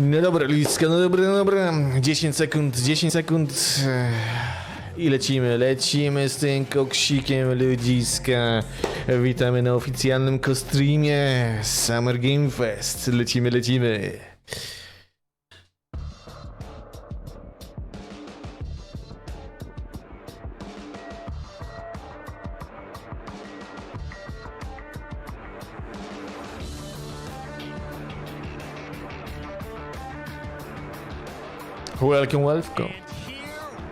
No dobra, ludziska, no dobra, no dobra. 10 sekund, 10 sekund. I lecimy z tym koksikiem ludziska. Witamy na oficjalnym streamie Summer Game Fest. Lecimy. Welcome. And here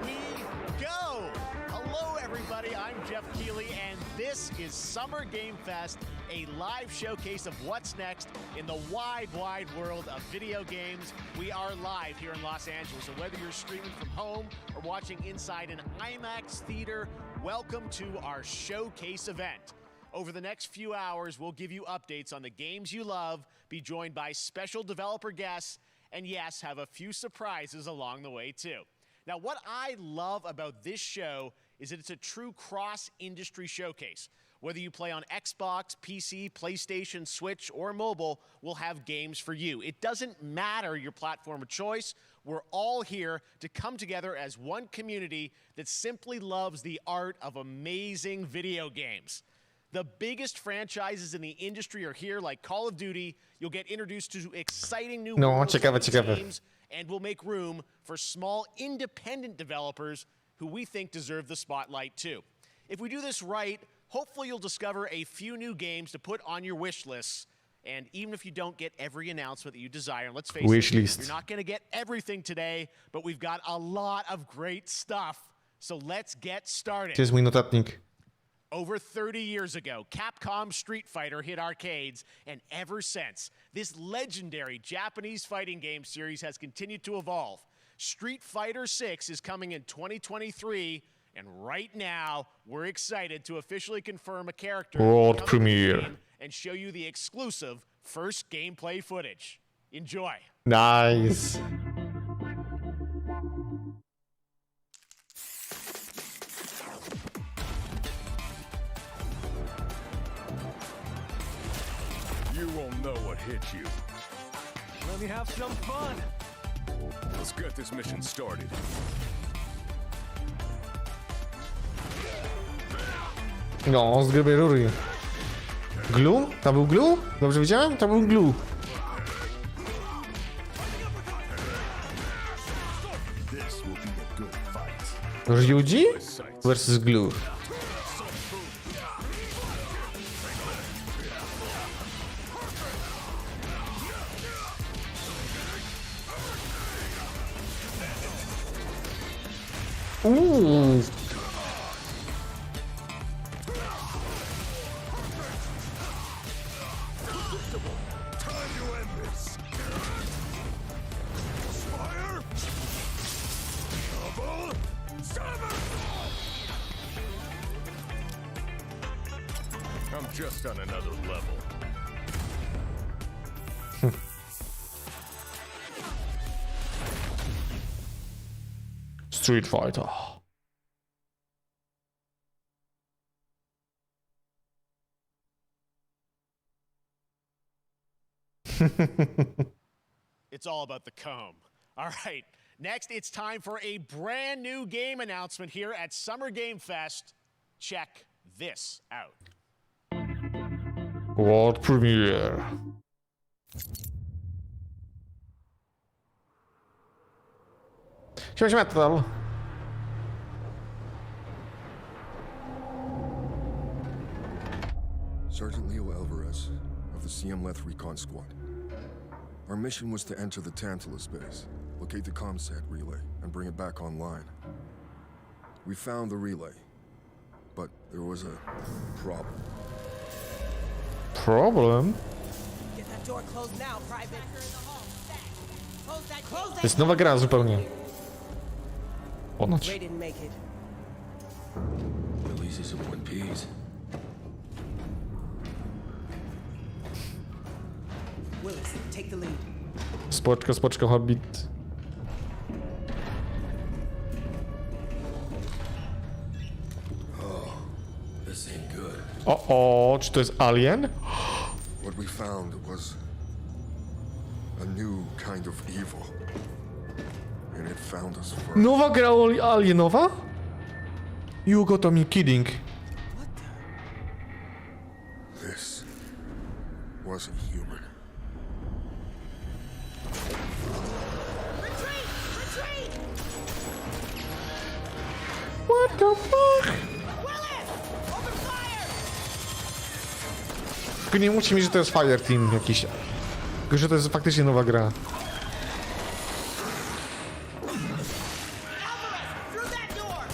we go! Hello, everybody. I'm Jeff Keighley, and this is Summer Game Fest, a live showcase of what's next in the wide world of video games. We are live here in Los Angeles, and whether you're streaming from home or watching inside an IMAX theater, welcome to our showcase event. Over the next few hours, we'll give you updates on the games you love, be joined by special developer guests, and yes, have a few surprises along the way too. Now, what I love about this show is that it's a true cross-industry showcase. Whether you play on Xbox, PC, PlayStation, Switch, or mobile, we'll have games for you. It doesn't matter your platform of choice. We're all here to come together as one community that simply loves the art of amazing video games. The biggest franchises in the industry are here, like Call of Duty. You'll get introduced to exciting new worlds and games, and we'll make room for small independent developers who we think deserve the spotlight too. If we do this right, hopefully you'll discover a few new games to put on your wish lists. And even if you don't get every announcement that you desire, and let's face it, you're not going to get everything today, but we've got a lot of great stuff. So let's get started. Gdzie jest mój notatnik? Over 30 years ago, Capcom's Street Fighter hit arcades, and ever since, this legendary Japanese fighting game series has continued to evolve. Street Fighter 6 is coming in 2023, and right now, we're excited to officially confirm a character World premiere and show you the exclusive first gameplay footage. Enjoy. Nice. You won't know what hit you. Let me have some fun. Let's get this mission started. No, z grubej rury. Glue? To był glue? Dobrze widziałem? To był glue. This will be a good fight. Ryuji versus glue. Ooh. Time to end this. Fire. Double. Seven. I'm just on another level. Street Fighter. It's all about the comb. All right, next it's time for a brand new game announcement here at Summer Game Fest. Check this out. World premiere. Siema, metal. Sergeant Leo Alvarez of the CM-Leth Recon Squad. Our mission was to enter the Tantalus base, locate the comsat relay, and bring it back online. We found the relay, but there was a problem. Problem? Get that door closed now, Private. Close To jest nowa gra zupełnie. Ponoć. Ray didn't make it. Release is one piece. Willis, take the lead. Spoczko, Hobbit. This ain't good. O, czy to jest Alien? What we found was A new kind of evil. And it found us first. Nowa gra alienowa? You got me kidding. This wasn't human. Retreat! Retreat! What the fuck? Willis! Open fire! Tylko nie mówcie mi, że to jest Fireteam jakiś. Tylko, że to jest faktycznie nowa gra. Alvarez! Through that door!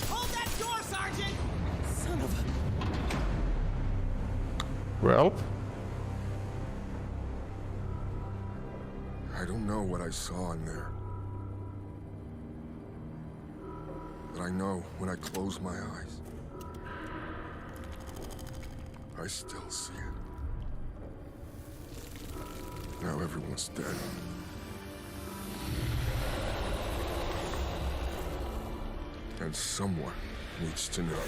Hold that door, Sergeant! Son of a... Well. I don't know what I saw in there. But I know when I close my eyes, I still see it. Now everyone's dead. And someone needs to know.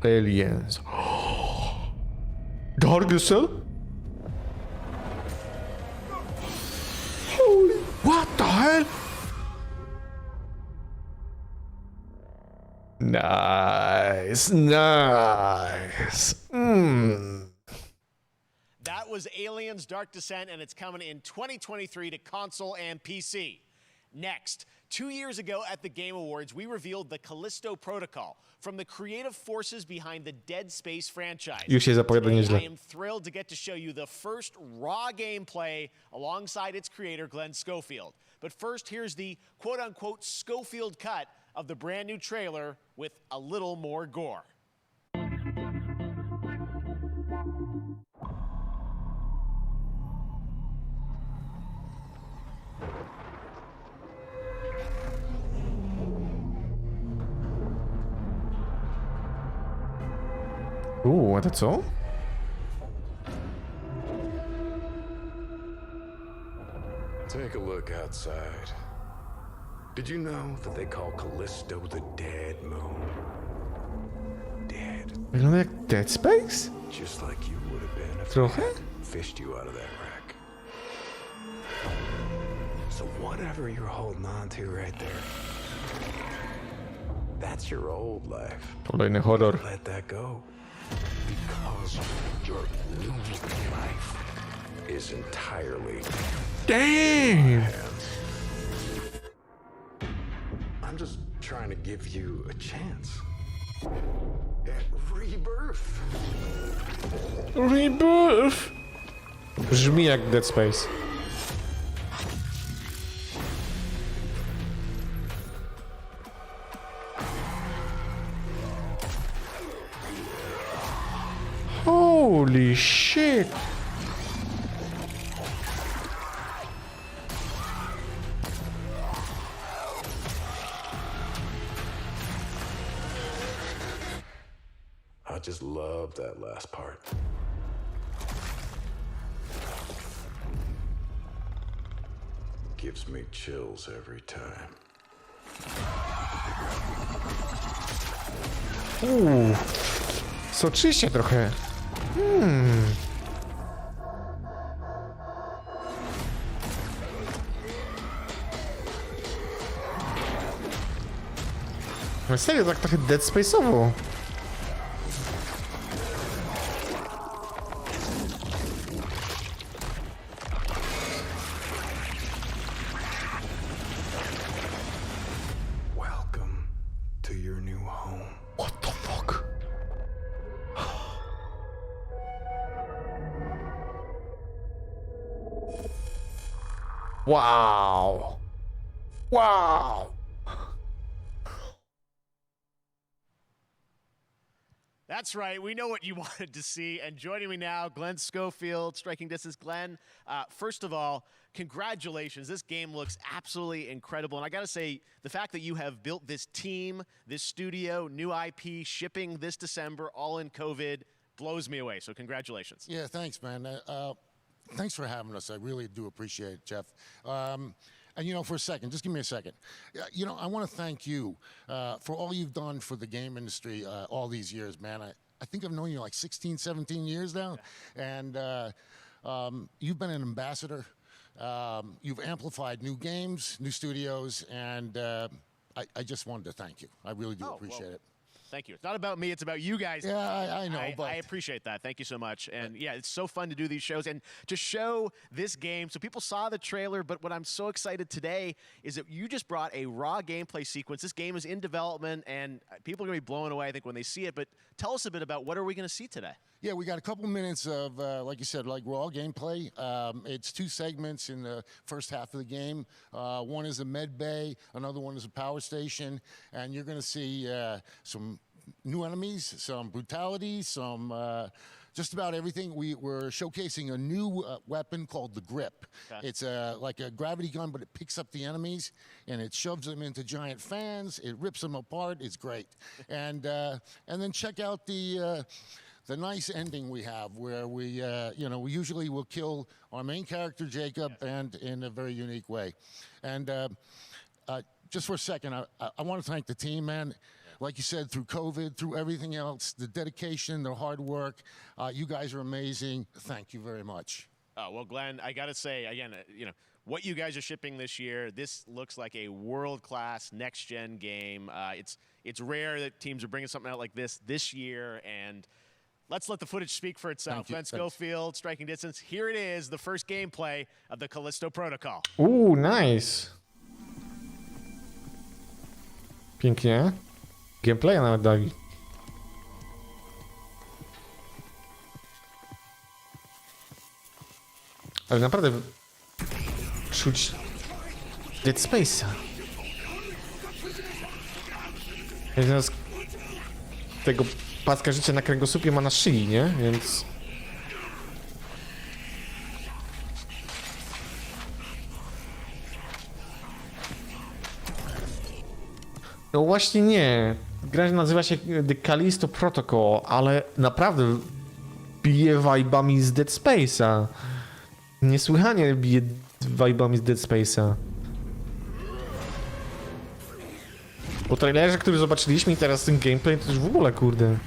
Aliens. Dark Cell? Holy... What the hell? Nice, nice. That was Aliens Dark Descent, and it's coming in 2023 to console and PC. Next, 2 years ago at the Game Awards, we revealed the Callisto Protocol from the creative forces behind the Dead Space franchise. Już się zapowiada Today, nieźle. I am thrilled to get to show you the first raw gameplay alongside its creator, Glenn Schofield. But first, here's the quote-unquote Schofield cut of the brand new trailer with a little more gore. A to co? Take a look outside. Did you know that they call Callisto the dead moon? Dead. Wygląda jak Dead Space? Just like you would have been if Trochę? they hadn't fished you out of that wreck. So whatever you're holding on to right there, that's your old life. Kolejny horror. Let that go. Because your new life is entirely Damn! I'm just trying to give you a chance at rebirth. Rebirth! Brzmi jak Dead Space. Holy shit! I just love that last part. Gives me chills every time. Soczyście trochę. No serio, tak trochę Dead Space'owo. Welcome to your new home. What the fuck? Wow. Wow. That's right. We know what you wanted to see. And joining me now, Glenn Schofield, Striking Distance. Glenn, first of all, congratulations. This game looks absolutely incredible. And I got to say, the fact that you have built this team, this studio, new IP, shipping this December, all in COVID, blows me away. So congratulations. Yeah, thanks, man. Thanks for having us. I really do appreciate it, Jeff. And, you know, for a second, just give me a second. You know, I want to thank you for all you've done for the game industry all these years, man. I think I've known you like 16, 17 years now. And you've been an ambassador. You've amplified new games, new studios, and I just wanted to thank you. I really do appreciate it. Thank you. It's not about me. It's about you guys. Yeah, I know, but I appreciate that. Thank you so much. And yeah, it's so fun to do these shows and to show this game. So people saw the trailer, but what I'm so excited today is that you just brought a raw gameplay sequence. This game is in development, and people are going to be blown away, I think, when they see it. But tell us a bit about what are we going to see today? yeah, we got a couple minutes of, like you said, like raw gameplay. It's 2 segments in the first half of the game. One is a med bay, another one is a power station, and you're going to see some new enemies, some brutality, some just about everything. We're showcasing a new weapon called the grip. Okay. It's like a gravity gun, but it picks up the enemies and it shoves them into giant fans. It rips them apart. It's great. And then check out the nice ending we have, where we you know, we usually will kill our main character Jacob, and in a very unique way. And just for a second, I want to thank the team, man. Like you said, through COVID, through everything else, the dedication, the hard work, you guys are amazing. Thank you very much. Oh, well, Glenn, I got to say, again, you know, what you guys are shipping this year, this looks like a world-class next-gen game. It's rare that teams are bringing something out like this year, and let's let the footage speak for itself. Glenn Schofield, striking distance. Here it is, the first gameplay of the Callisto Protocol. Ooh, nice. Pięknie. Gameplaya nawet dali. Ale naprawdę czuć Dead Space'a. Jeden z tego paska życia na kręgosłupie ma na szyi, nie? Więc... No właśnie nie. Gra nazywa się The Callisto Protocol, ale naprawdę bije vibe'ami z Dead Space'a. Niesłychanie bije vibe'ami z Dead Space'a. Po trailerze, który zobaczyliśmy i teraz ten gameplay, to już w ogóle, kurde.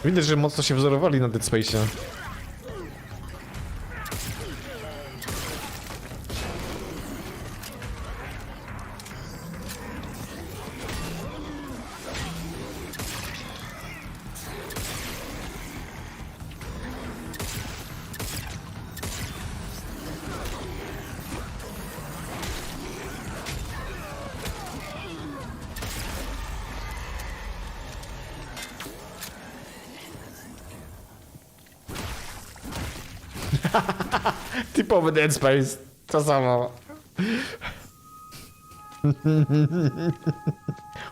Widać, że mocno się wzorowali na Dead Space'a. Typowy Dead Space. To samo. W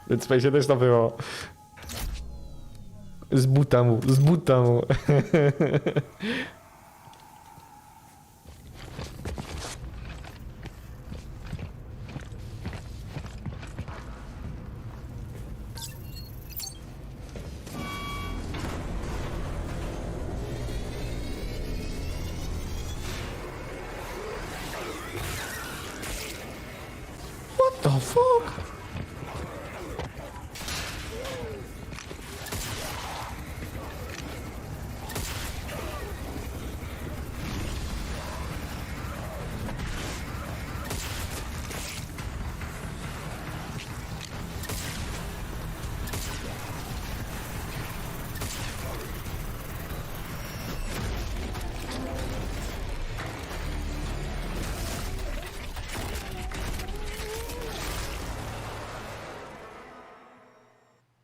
Dead Space też to było. Z buta mu, z buta mu. What the fuck?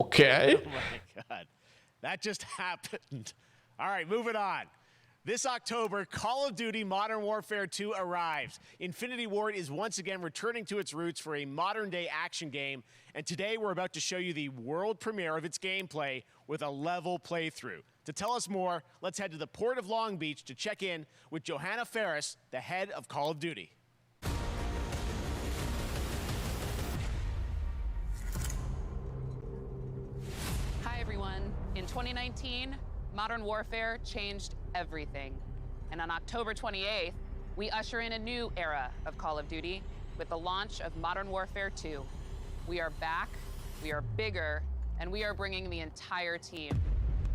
Okay. Oh my God. That just happened. All right, moving on. This October, Call of Duty Modern Warfare 2 arrives. Infinity Ward is once again returning to its roots for a modern-day action game, and today we're about to show you the world premiere of its gameplay with a level playthrough. To tell us more, let's head to the port of Long Beach to check in with Johanna Ferris, the head of Call of Duty. Hi, everyone. In 2019, Modern Warfare changed everything. And on October 28th, we usher in a new era of Call of Duty with the launch of Modern Warfare 2. We are back, we are bigger, and we are bringing the entire team.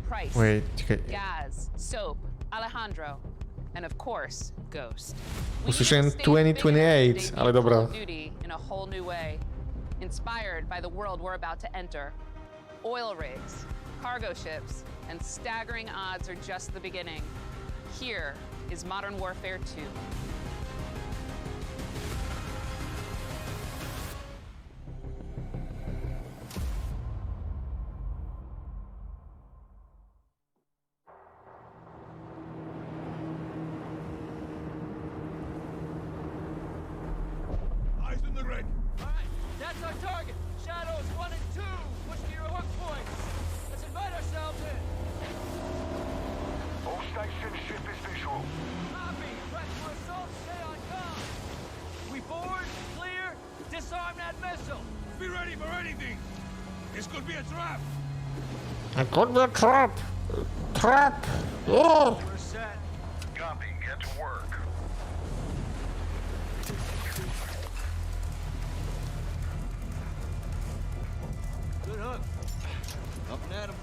Price, Wait, czekaj. Gaz, Soap, Alejandro, and of course, Ghost. We Usłyszałem even staged bigger 2028, to debut ale dobra. Call of Duty in a whole new way, inspired by the world we're about to enter. Oil rigs, cargo ships, and staggering odds are just the beginning. Here is Modern Warfare 2. Eyes in the ring. All right, that's our target. Shadows 1 and 2. Push to your hook points. Let's invite ourselves in. All station ship is visual. Copy. Press for assault. Stay on comm. We board, clear, disarm that missile. Be ready for anything. This could be a trap. It could be a trap! Trap! Oh! We're set. Copy, get to work. Good hook. Up and at him.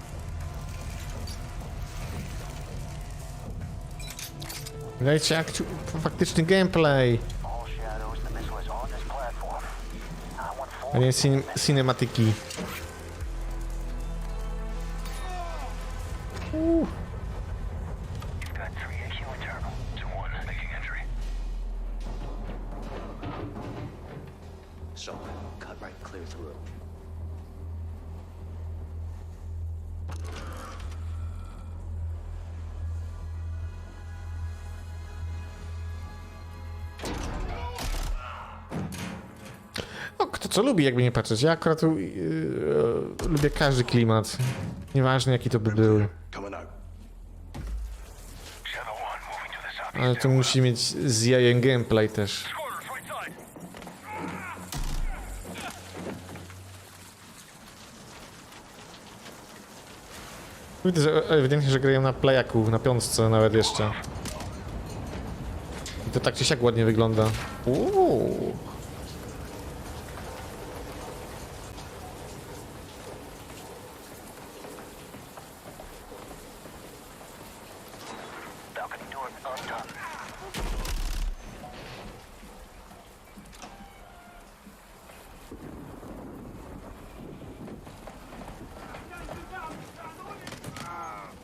Dajcie faktyczny gameplay, All shadows, the missile is on this platform. I want a nie cinematyki. You've got 3 AQ internal. 2-1 making entry. So, cut right clear through. No, kto co lubi, jakby nie patrzeć. Ja akurat lubię każdy klimat. Nieważne jaki to by był. Coming out. Shadow 1 moving to the southeast. Ale to musi mieć z jajem gameplay też. Squatters, right side. Widzę, że ewidentnie, że grają na playaku, na piątce nawet jeszcze. I to tak czy siak ładnie wygląda. Uuu. Balcony door undone.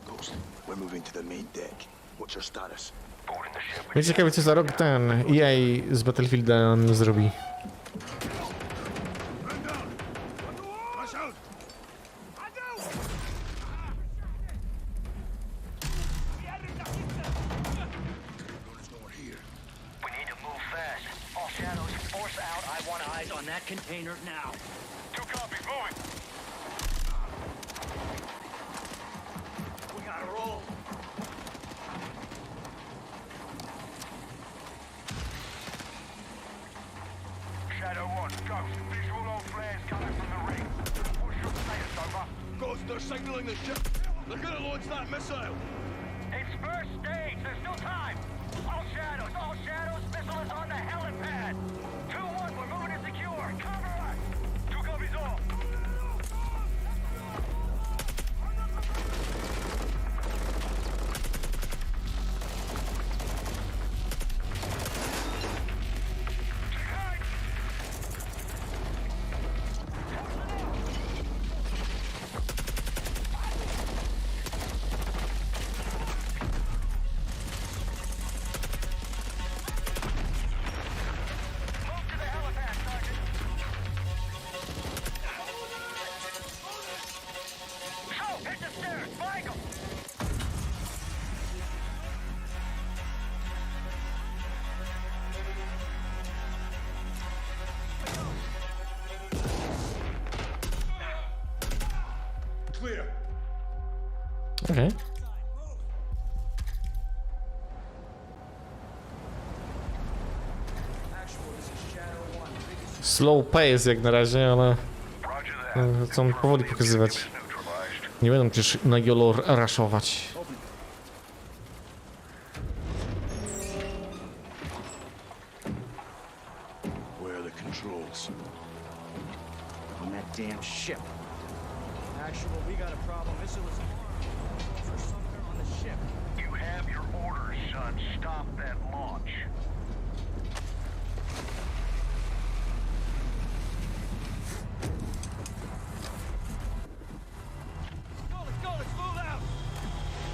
Ghost, we're moving to the main deck. What's your status? Boarding the ship. Mnie ciekawe co za rok ten EA z Battlefieldem zrobi. Rush out. We need to move fast. All shadows, force out. I want eyes on that container now. 2 copies, moving. We gotta roll. Shadow 1, Ghost. Visual on flares coming from the ring. What's your status, over? Ghost, they're signaling the ship. They're gonna launch that missile. It's first stage. There's still time. All shadows. Missile is on the helipad. 2-1, we're moving to secure. Cover us. 2 copies all. Move to the helipad, Sergeant. So, hit the stairs. Flank 'em. Clear. Okej. Slow pace jak na razie, ale Roger that. chcą powoli pokazywać. Neutralized. Nie będą przecież na YOLO raszować. controls. On that damn ship. Actual, we got a problem. Missile is armed. Or somewhere on the ship. You have your orders, son. Stop that launch. Let's move out!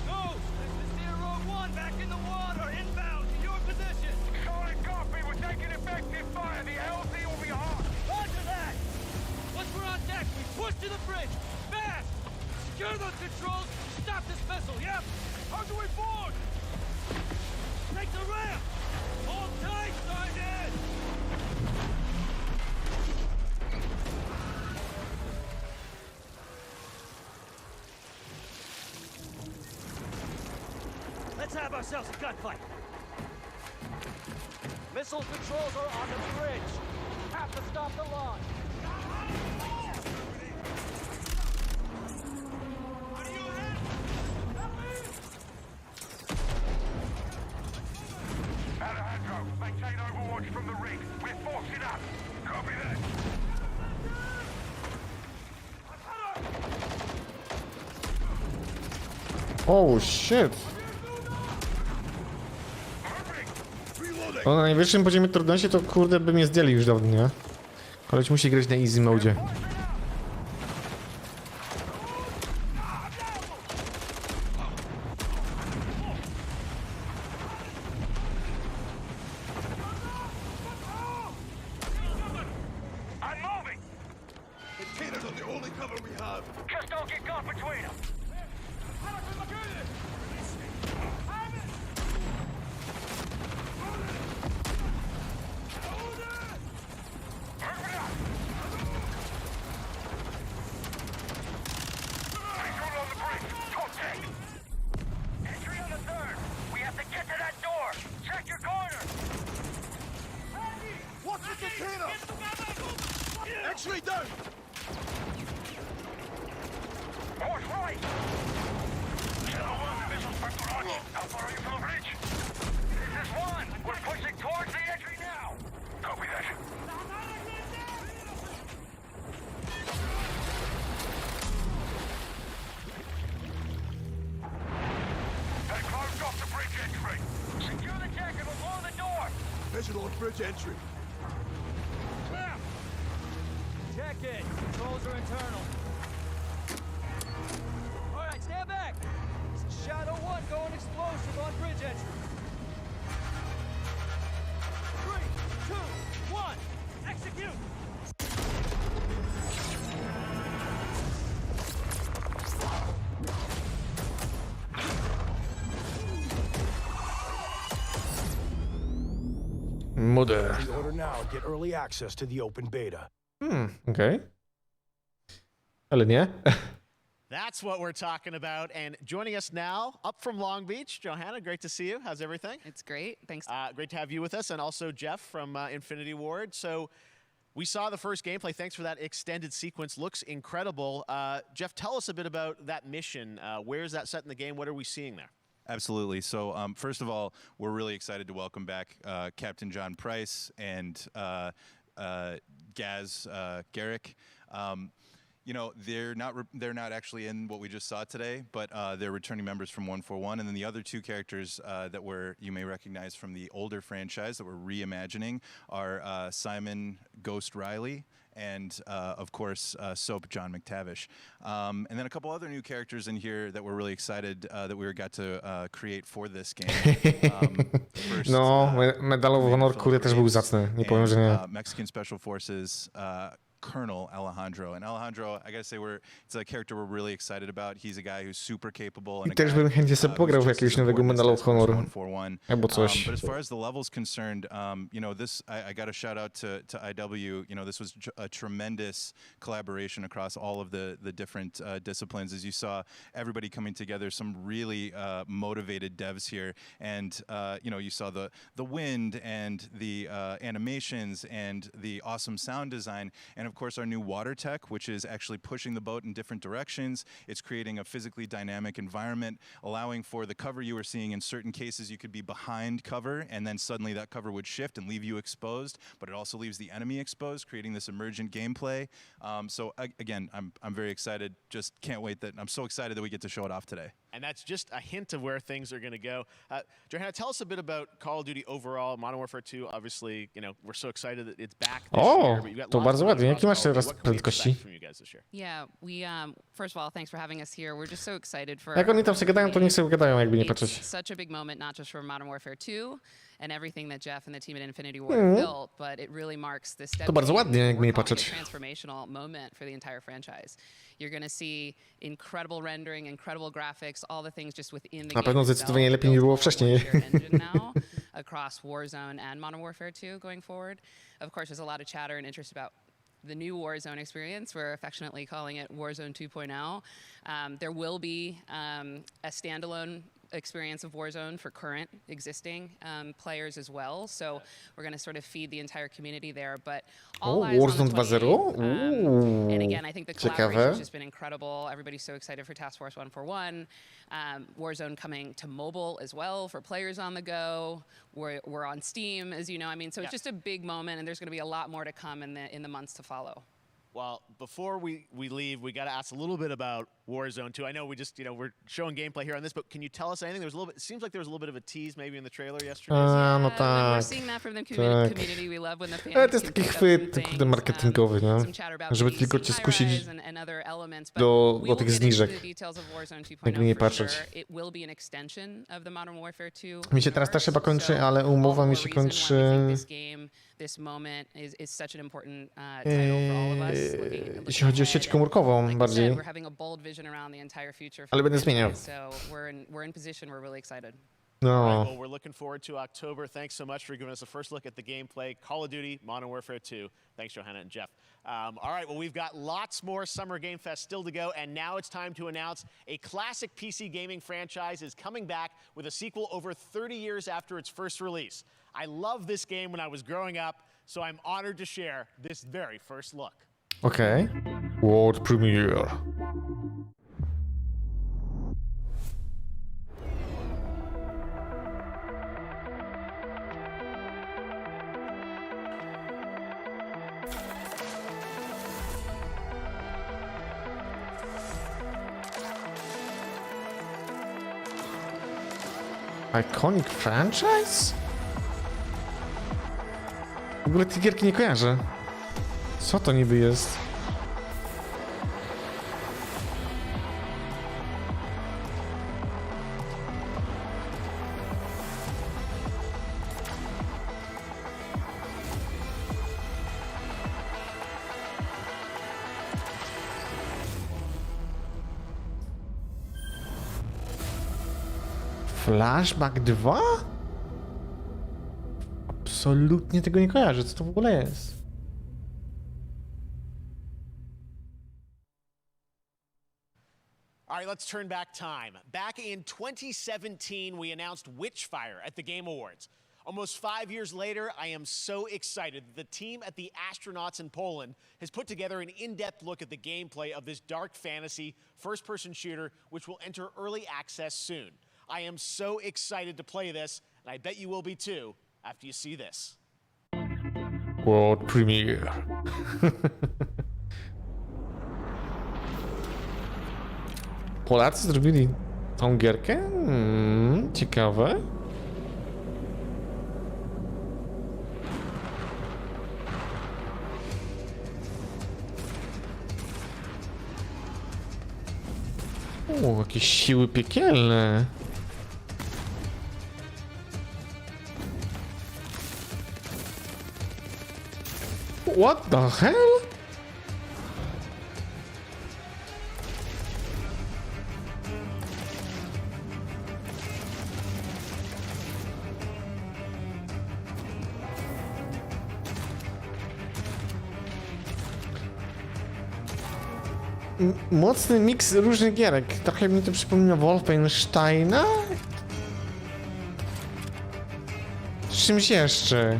Go! This is Zero 1 back in the water, inbound to your position! Solid copy. We're taking effective fire. The LZ will be hot. Roger that! Once we're on deck, we push to the bridge! Fast! Secure those controls! Stop this missile, yep! How do we board? Take the ramp! Hold tight, Sergeant! Let's have ourselves a gunfight! Missile controls are on the bridge! Have to stop the launch! Alejandro, maintain overwatch from the rig. We're forcing up. Copy that. Oh shit! To na najwyższym poziomie trudności to kurde by mnie zdjęli już dawno, nie? Koleś musi grać na easy mode. I'm moving. Containers are the only cover we have. Just don't get caught between them. Actually, down! Horse right! Zero 1, missiles back to launch. How far are you from the bridge? This is 1. We're pushing towards the entry now. Copy that. They closed off the bridge entry. Secure the deck and we'll blow the door. Visual on bridge entry. Check it. Controls are internal. All right, stand back. This is Shadow 1 going explosive on bridge entry. 3, 2, 1, execute! Mother. The order now, get early access to the open beta. Okej. Ale nie. That's what we're talking about. And joining us now, up from Long Beach, Johanna, great to see you. How's everything? It's great. Thanks. Great to have you with us, and also Jeff from Infinity Ward. So we saw the first gameplay. Thanks for that extended sequence. Looks incredible. Jeff, tell us a bit about that mission. Where is that set in the game? What are we seeing there? Absolutely. So first of all, we're really excited to welcome back Captain John Price and Gaz Gierek. You know, they're not actually in what we just saw today, but they're returning members from 141, and then the other two characters that you may recognize from the older franchise that we're reimagining are Simon Ghost Riley and of course Soap John McTavish, and then a couple other new characters in here that we're really excited that we got to create for this game. First, No, Medal of Honor kurde też był zacny, nie powiem, że nie. Mexican Special Forces Colonel Alejandro. And Alejandro, I gotta say, it's a character we're really excited about. He's a guy who's super capable. I też bym chętnie sobie pograł w jakiegoś nowego Medal of Honor albo coś. But as far as the level's concerned, you know, this I got a shout out to IW. You know, this was a tremendous collaboration across all of the different disciplines. As you saw, everybody coming together, some really motivated devs here, and you know, you saw the wind and the animations and the awesome sound design, and of course, our new water tech, which is actually pushing the boat in different directions. It's creating a physically dynamic environment, allowing for the cover you were seeing. In certain cases, you could be behind cover, and then suddenly that cover would shift and leave you exposed, but it also leaves the enemy exposed, creating this emergent gameplay. Again, I'm very excited. Just can't wait I'm so excited that we get to show it off today. And that's just a hint of where things are going to go. Johanna, tell us a bit about Call of Duty overall, Modern Warfare 2. Obviously, you know, we're so excited that it's back this year. But you've got To lots bardzo of ładnie. Jaki masz Call of teraz Duty. What can we prędkości? expect from you guys this year? Yeah, we first of all, thanks for having us here. We're just so excited for. Jak oni tam sobie gadają, to niech sobie gadają, jakby nie It's patrzeć. such a big moment, not just for Modern Warfare 2 and everything that Jeff and the team at Infinity Ward built, but it really marks this step. To bardzo ładnie, jakby nie We're calling it patrzeć. a transformational moment for the entire franchise. You're going to see incredible rendering, incredible graphics, all the things just within the Na game pewno itself, zdecydowanie lepiej niż było built on wcześniej. one shared engine now across Warzone and Modern Warfare 2 going forward. Of course, there's a lot of chatter and interest about the new Warzone experience. We're affectionately calling it Warzone 2.0. There will be a standalone experience of Warzone for current existing players as well. So we're going to sort of feed the entire community there. But all eyes on the Warzone 2.0? and again, I think the Ciekawe. collaboration has just been incredible. Everybody's so excited for Task Force 141. Warzone coming to mobile as well for players on the go. We're on Steam, as you know. I mean, so it's just a big moment, and there's going to be a lot more to come in the months to follow. Well, before we leave, we got to ask a little bit about Warzone 2. I know we just, we're showing gameplay here on this, but can you tell us anything? It seems like there was a little bit of a tease maybe in the trailer yesterday. A, no We're tak. seeing that from the Tak. community. We love when the fans Ale to jest can taki pick up chwyt, some kurde, things, marketingowy, nie? some chatter about Żeby the tylko cię high skusić rise and other elements, but do we will tych get into zniżek. the details of Warzone 2.0 Jakby nie for patrzeć. sure. It will be an extension of the Modern Warfare 2 Mi się teraz też chyba universe, kończy, so ale umowa all mi the się more reason kończy... why we think this game, this moment is such an important title for all of us. Jeśli chodzi o sieć komórkową Like I bardziej. said, we're having a bold vision around the entire future. Ale będę for the zmieniał. franchise, So we're in position. We're really excited. All No. right, well, we're looking forward to October. Thanks so much for giving us a first look at the gameplay. Call of Duty, Modern Warfare 2. Thanks, Johanna and Jeff. All right, well, we've got lots more Summer Game Fest still to go, and now it's time to announce a classic PC gaming franchise is coming back with a sequel over 30 years after its first release. I loved this game when I was growing up, so I'm honored to share this very first look. Okej. World Premiere. Iconic franchise? W ogóle tej gierki nie kojarzę. Co to niby jest? Flashback 2? Absolutnie tego nie kojarzę, co to w ogóle jest. All right, let's turn back time. Back in 2017, we announced Witchfire at the Game Awards. Almost 5 years later, I am so excited that the team at the Astronauts in Poland has put together an in-depth look at the gameplay of this dark fantasy first-person shooter, which will enter early access soon. I am so excited to play this, and I bet you will be too after you see this. World Premiere. Polacy zrobili tą gierkę? Ciekawe. Jakieś siły piekielne. What the hell? Mocny miks różnych gierek. Trochę mi to przypomina Wolfensteina? Z czymś jeszcze.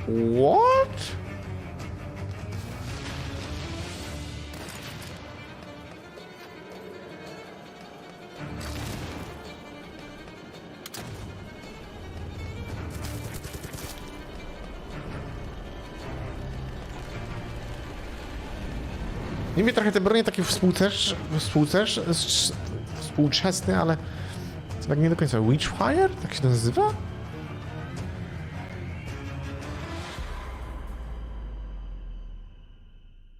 What? Niby trochę te bronie takie współczesne, ale to tak nie do końca. Witchfire? Tak się to nazywa?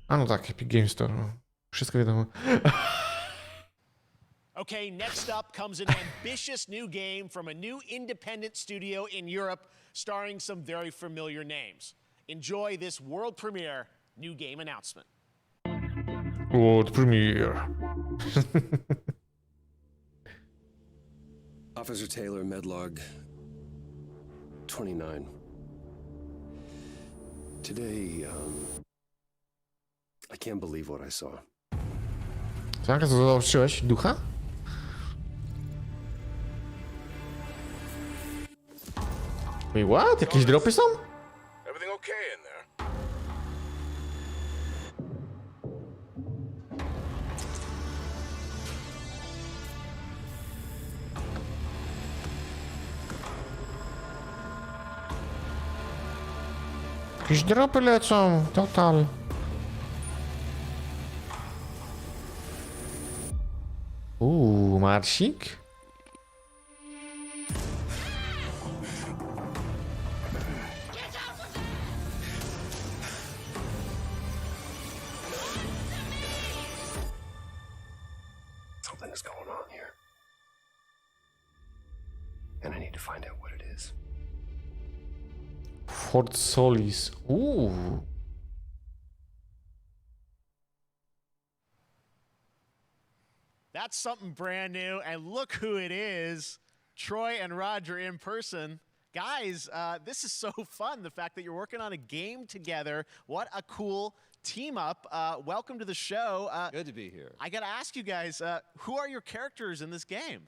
A no tak, Epic Games Store. No. Wszystko wiadomo. Okay, next up comes an ambitious new game from a new independent studio in Europe starring some very familiar names. Enjoy this world premiere new game announcement. World premiere. Officer Taylor, Medlog 29. Today, I can't believe what I saw. Co, jak zobaczyłeś? Ducha? Wait, what? Jakieś dropy są? Everything okay in there? Jakieś dropy lecą, total. Marsik? Something's going on here. And I need to find out what it is. Fort Solis. Ooh. That's something brand new, and look who it is. Troy and Roger in person. Guys, this is so fun, the fact that you're working on a game together. What a cool team up. Welcome to the show. Good to be here. I got to ask you guys, who are your characters in this game?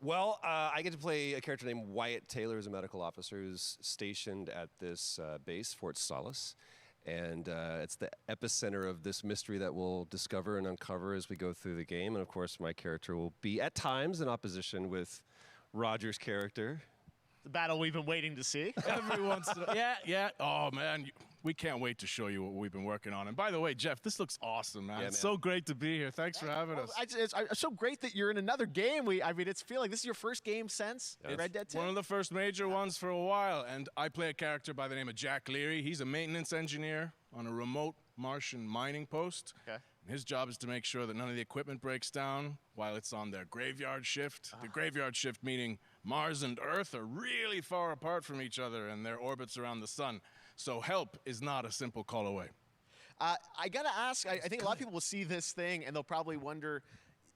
Well, I get to play a character named Wyatt Taylor, who's a medical officer who's stationed at this base, Fort Solis. And it's the epicenter of this mystery that we'll discover and uncover as we go through the game. And of course, my character will be at times in opposition with Roger's character. The battle we've been waiting to see. Every once in a yeah. Oh, man, we can't wait to show you what we've been working on. And by the way, Jeff, this looks awesome, man. Yeah, It's man. so great to be here. Thanks for having us. It's so great that you're in another game. I mean, it's feeling this is your first game since Red Dead 2? One of the first major ones for a while. And I play a character by the name of Jack Leary. He's a maintenance engineer on a remote Martian mining post. Okay. And his job is to make sure that none of the equipment breaks down while it's on their graveyard shift. The graveyard shift meaning Mars and Earth are really far apart from each other and their orbits around the sun. So help is not a simple call away. I got to ask, I think a lot of people will see this thing and they'll probably wonder,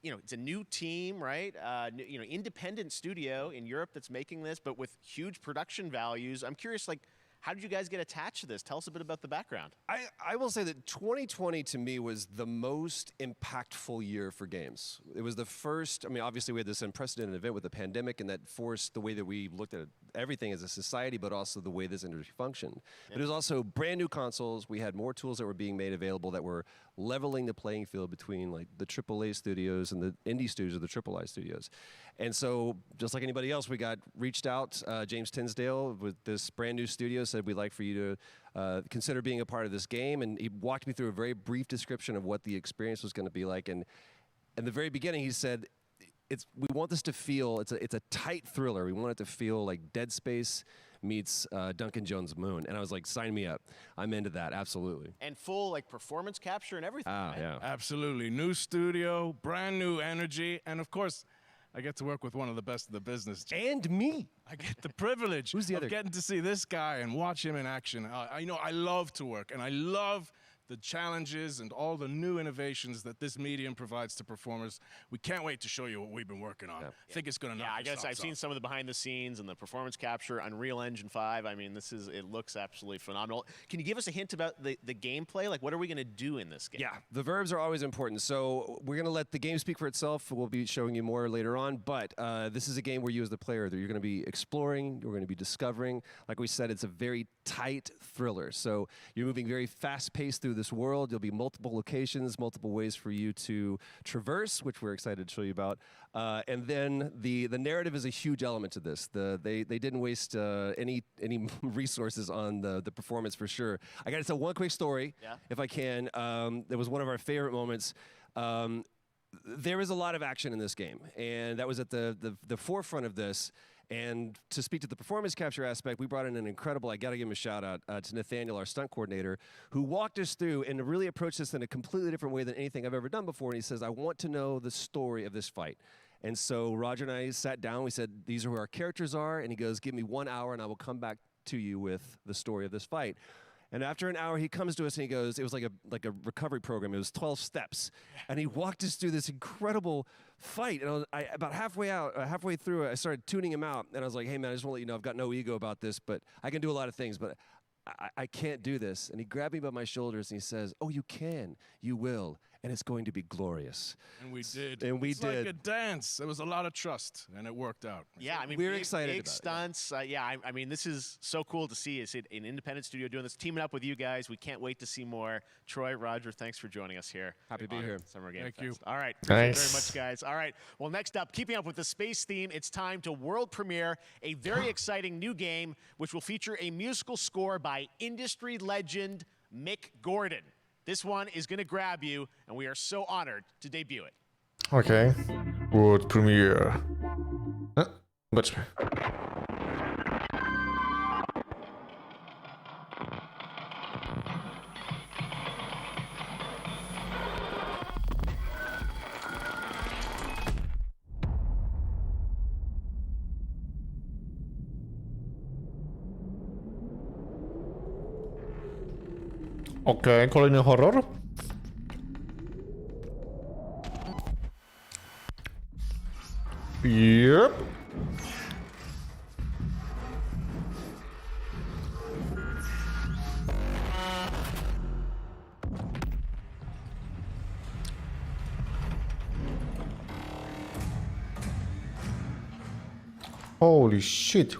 you know, it's a new team, right? You know, independent studio in Europe that's making this, but with huge production values. I'm curious, like, how did you guys get attached to this? Tell us a bit about the background. I will say that 2020 to me was the most impactful year for games. It was the first, I mean, obviously we had this unprecedented event with the pandemic and that forced the way that we looked at everything as a society, but also the way this industry functioned. But it was also brand new consoles. We had more tools that were being made available that were leveling the playing field between like the AAA studios and the indie studios or the AAA studios. And so just like anybody else, we got reached out, James Tinsdale with this brand new studio said we'd like for you to consider being a part of this game. And he walked me through a very brief description of what the experience was going to be like. And in the very beginning, he said, we want this to feel, it's a tight thriller. We want it to feel like Dead Space meets Duncan Jones' Moon. And I was like, sign me up. I'm into that, absolutely. And full like performance capture and everything. Ah, right? yeah. Absolutely. New studio, brand new energy, and of course, I get to work with one of the best in the business. And me. I get the privilege Who's the other? of getting to see this guy and watch him in action. I know I love to work, and I love the challenges and all the new innovations that this medium provides to performers. We can't wait to show you what we've been working on. I think it's going to knock I your guess socks I've seen off. some of the behind the scenes and the performance capture, Unreal Engine 5. I mean, it looks absolutely phenomenal. Can you give us a hint about the gameplay? Like, what are we going to do in this game? Yeah, the verbs are always important. So we're going to let the game speak for itself. We'll be showing you more later on. But this is a game where you as the player, you're going to be exploring, you're going to be discovering. Like we said, it's a very tight thriller. So you're moving very fast-paced through this world. There'll be multiple locations, multiple ways for you to traverse, which we're excited to show you about. And then the narrative is a huge element to this. They didn't waste any resources on the performance for sure. I got to tell one quick story, if I can. That was one of our favorite moments. There is a lot of action in this game, and that was at the forefront of this. And to speak to the performance capture aspect, we brought in an incredible, I got to give him a shout out to Nathaniel, our stunt coordinator, who walked us through and really approached this in a completely different way than anything I've ever done before. And he says, I want to know the story of this fight. And so Roger and I sat down, we said, these are who our characters are. And he goes, give me 1 hour and I will come back to you with the story of this fight. And after an hour, he comes to us and he goes, it was like a recovery program. It was 12 steps. And he walked us through this incredible fight. And about halfway through, I started tuning him out. And I was like, hey, man, I just want to let you know I've got no ego about this, but I can do a lot of things, but I can't do this. And he grabbed me by my shoulders and he says, oh, you can, you will, and it's going to be glorious. And we did. And we it's did. like a dance. There was a lot of trust, and it worked out. Yeah, I mean, we're excited big about stunts. I mean, this is so cool to see. It's an independent studio doing this, teaming up with you guys. We can't wait to see more. Troy, Roger, thanks for joining us here. Happy to be here. Summer Game Thank Fest. you. All right. Thank you Nice. very much, guys. All right. Well, next up, keeping up with the space theme, it's time to world premiere a very exciting new game, which will feature a musical score by industry legend Mick Gordon. This one is going to grab you, and we are so honored to debut it. Okej. World premiere. Zobaczmy. Okej, kolejny horror. Yep. Holy shit.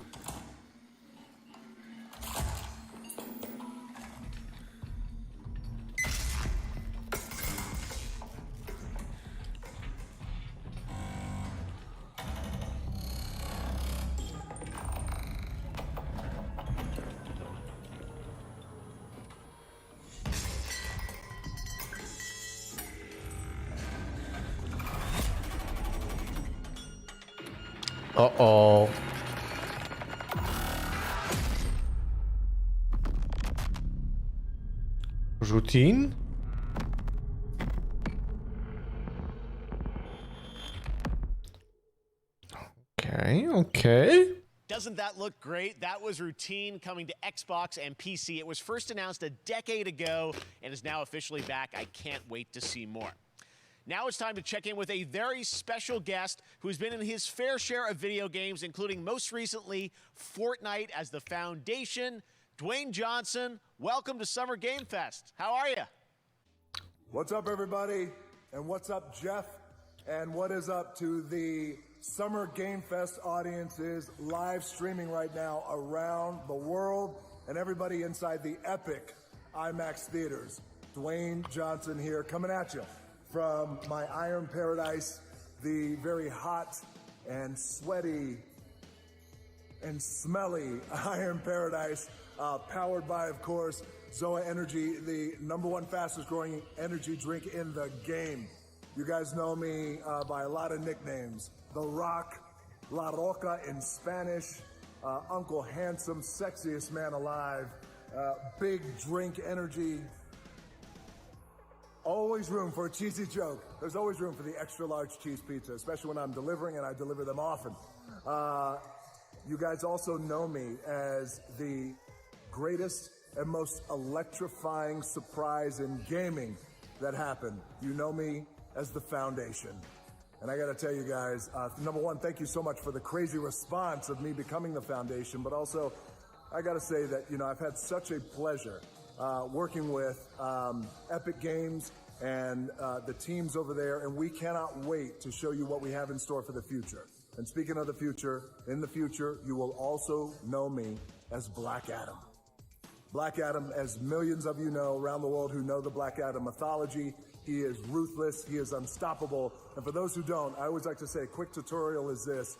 Uh-oh. Routine? Okay. Doesn't that look great? That was Routine coming to Xbox and PC. It was first announced a decade ago and is now officially back. I can't wait to see more. Now it's time to check in with a very special guest who's been in his fair share of video games, including most recently Fortnite as the foundation. Dwayne Johnson, welcome to Summer Game Fest. How are you? What's up, everybody? And what's up, Jeff? And what is up to the Summer Game Fest audiences live streaming right now around the world and everybody inside the epic IMAX theaters? Dwayne Johnson here, coming at you from my Iron Paradise, the very hot and sweaty and smelly Iron Paradise, powered by, of course, Zoa Energy, the #1 fastest growing energy drink in the game. You guys know me by a lot of nicknames. The Rock, La Roca in Spanish, Uncle Handsome, sexiest man alive, big drink energy. Always room for a cheesy joke. There's always room for the extra large cheese pizza, especially when I'm delivering, and I deliver them often. You guys also know me as the greatest and most electrifying surprise in gaming that happened. You know me as the Foundation. And I gotta tell you guys, number one, thank you so much for the crazy response of me becoming the Foundation, but also, I gotta say that, you know, I've had such a pleasure working with Epic Games and the teams over there, and we cannot wait to show you what we have in store for the future. And speaking of the future, in the future, you will also know me as Black Adam. Black Adam, as millions of you know around the world who know the Black Adam mythology, he is ruthless, he is unstoppable. And for those who don't, I always like to say a quick tutorial is this.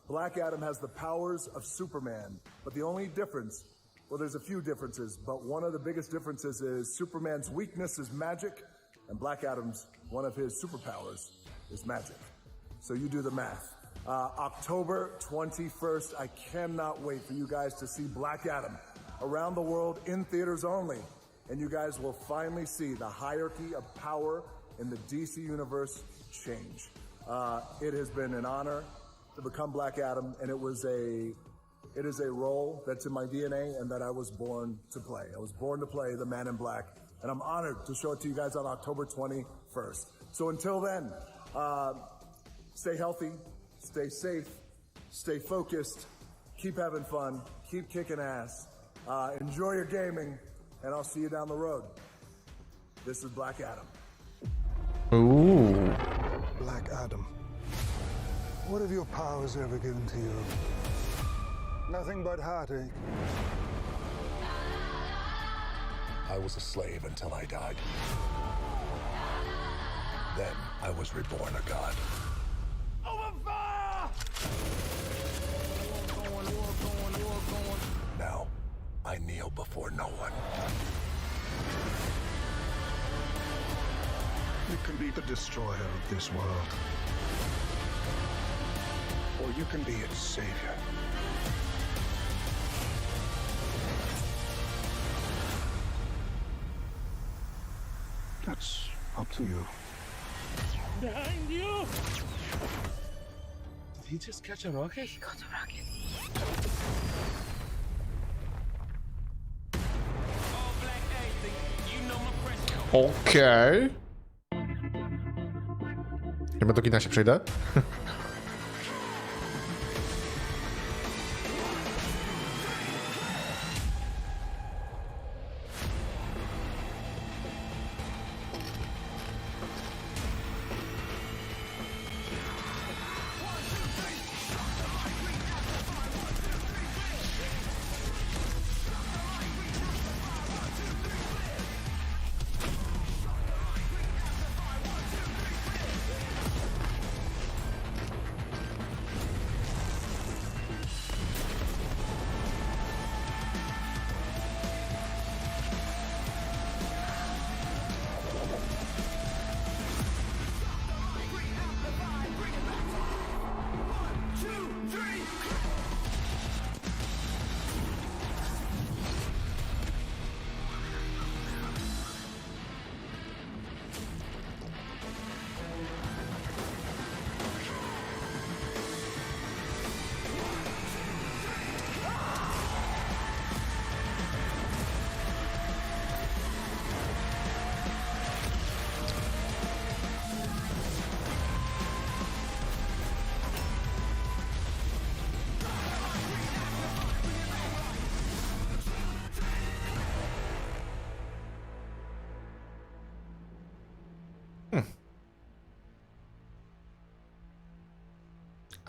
Black Adam has the powers of Superman, but the only difference, well, there's a few differences, but one of the biggest differences is Superman's weakness is magic, and Black Adam's, one of his superpowers, is magic. So you do the math. October 21st, I cannot wait for you guys to see Black Adam around the world in theaters only. And you guys will finally see the hierarchy of power in the DC universe change. It has been an honor to become Black Adam, and it is a role that's in my DNA and that I was born to play. I was born to play the Man in Black, and I'm honored to show it to you guys on October 21st. So until then, stay healthy, stay safe, stay focused, keep having fun, keep kicking ass, enjoy your gaming, and I'll see you down the road. This is Black Adam. Ooh. Black Adam. What have your powers ever given to you? Nothing but heartache. I was a slave until I died. Then I was reborn a god. Open fire! War going. Now, I kneel before no one. You can be the destroyer of this world. Or you can be its savior. That's up to you. Behind you! Did he just catch a rocket? He got a rocket. Okej. Chyba do kina się przejdę.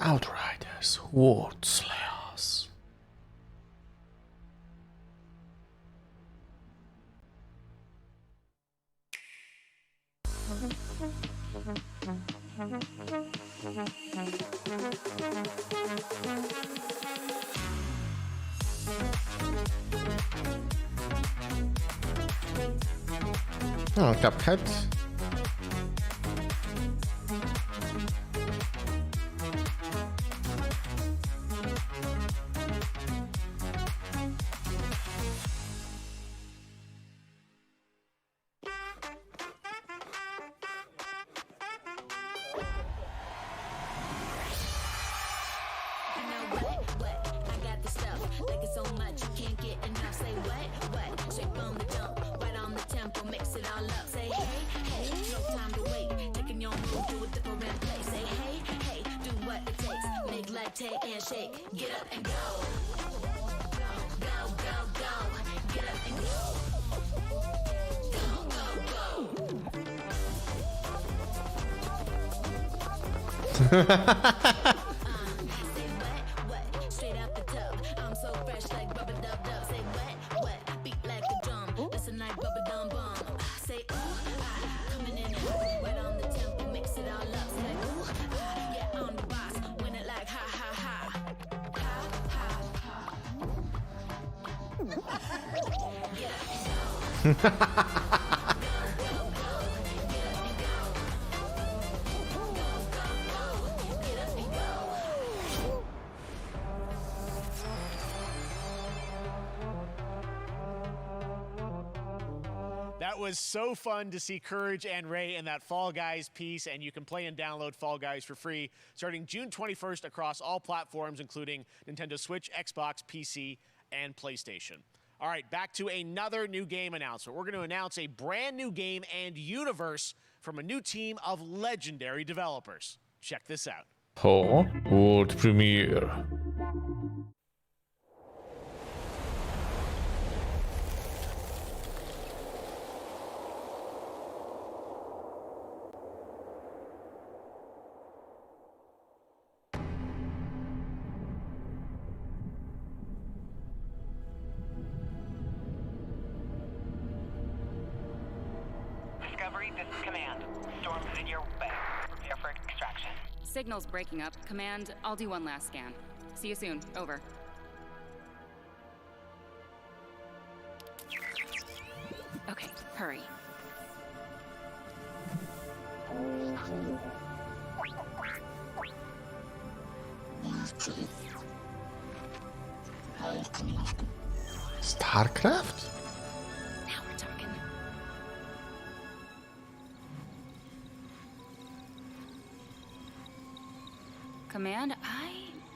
Outriders, World Slayers. Oh, Cuphead. I got the stuff, like it's so much, you can't get enough. Say what? Straight from the jump, right on the tempo, mix it all up. Say hey, no time to wait. Taking your move to a different place. Say hey, do what it takes. Make like take and shake. Get up and go. Go, go, go. Get up and go. Go, go, go. Say what? Straight out the tub. I'm so fresh like rubber dub dub. Say what? Beat like a drum. Listen like rubber dum bum. Say coming in and right on the tempo, mix it all up. Say ooh, yeah, I'm the boss. Win it like ha ha ha. Ha ha ha. That was so fun to see Courage and Ray in that Fall Guys piece, and you can play and download Fall Guys for free starting June 21st across all platforms, including Nintendo Switch, Xbox, PC, and PlayStation. All right, back to another new game announcement. We're going to announce a brand new game and universe from a new team of legendary developers. Check this out. Oh, world premiere. Discovery, this is Command. Storm's in your way. Prepare for extraction. Signal's breaking up. Command, I'll do one last scan. See you soon. Over. Okay, hurry. StarCraft? Now we're talking. Command, I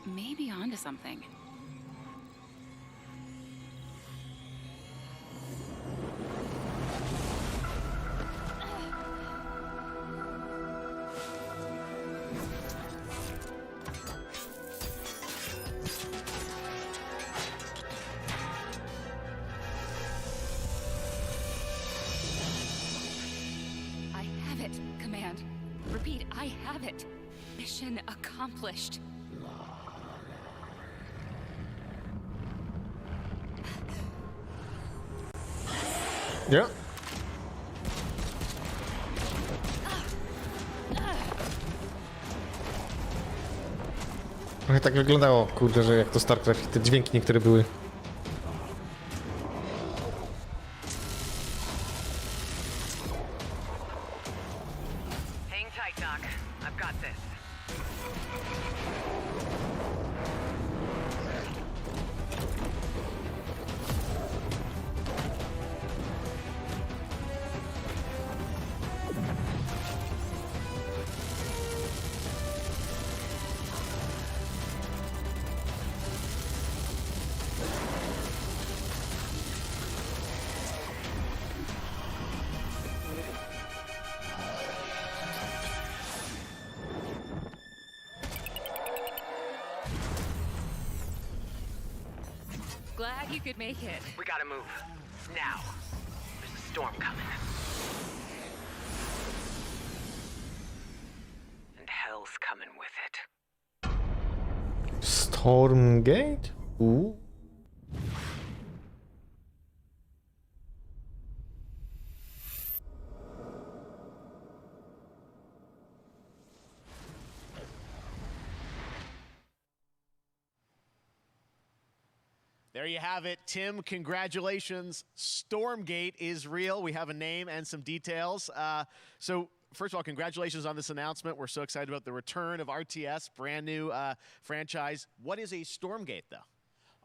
may be onto something. I have it, Command. Repeat, I have it. Mission accomplished. Ja. Trochę tak wyglądało, kurde, że jak to StarCraft i te dźwięki niektóre były. Hang tight, Doc. I've got this. Glad you could make it. We gotta move. Now. There's a storm coming. And hell's coming with it. Stormgate? Ooh. There you have it. Tim, congratulations. Stormgate is real. We have a name and some details. So first of all, congratulations on this announcement. We're so excited about the return of RTS, brand new franchise. What is a Stormgate, though?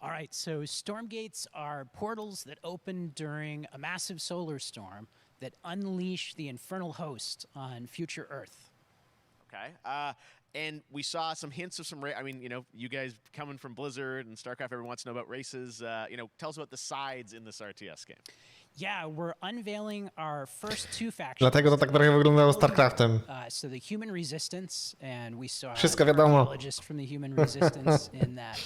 All right, so Stormgates are portals that open during a massive solar storm that unleash the infernal host on future Earth. Okay. And we saw some hints of some, I mean, you know, you guys coming from Blizzard and StarCraft, everyone wants to know about races. You know, tell us about the sides in this RTS game. Yeah, we're unveiling our first two factions. Dlatego to tak trochę wyglądało StarCraftem. So the Human Resistance, and we saw Wszystko wiadomo. archaeologists from the Human Resistance in that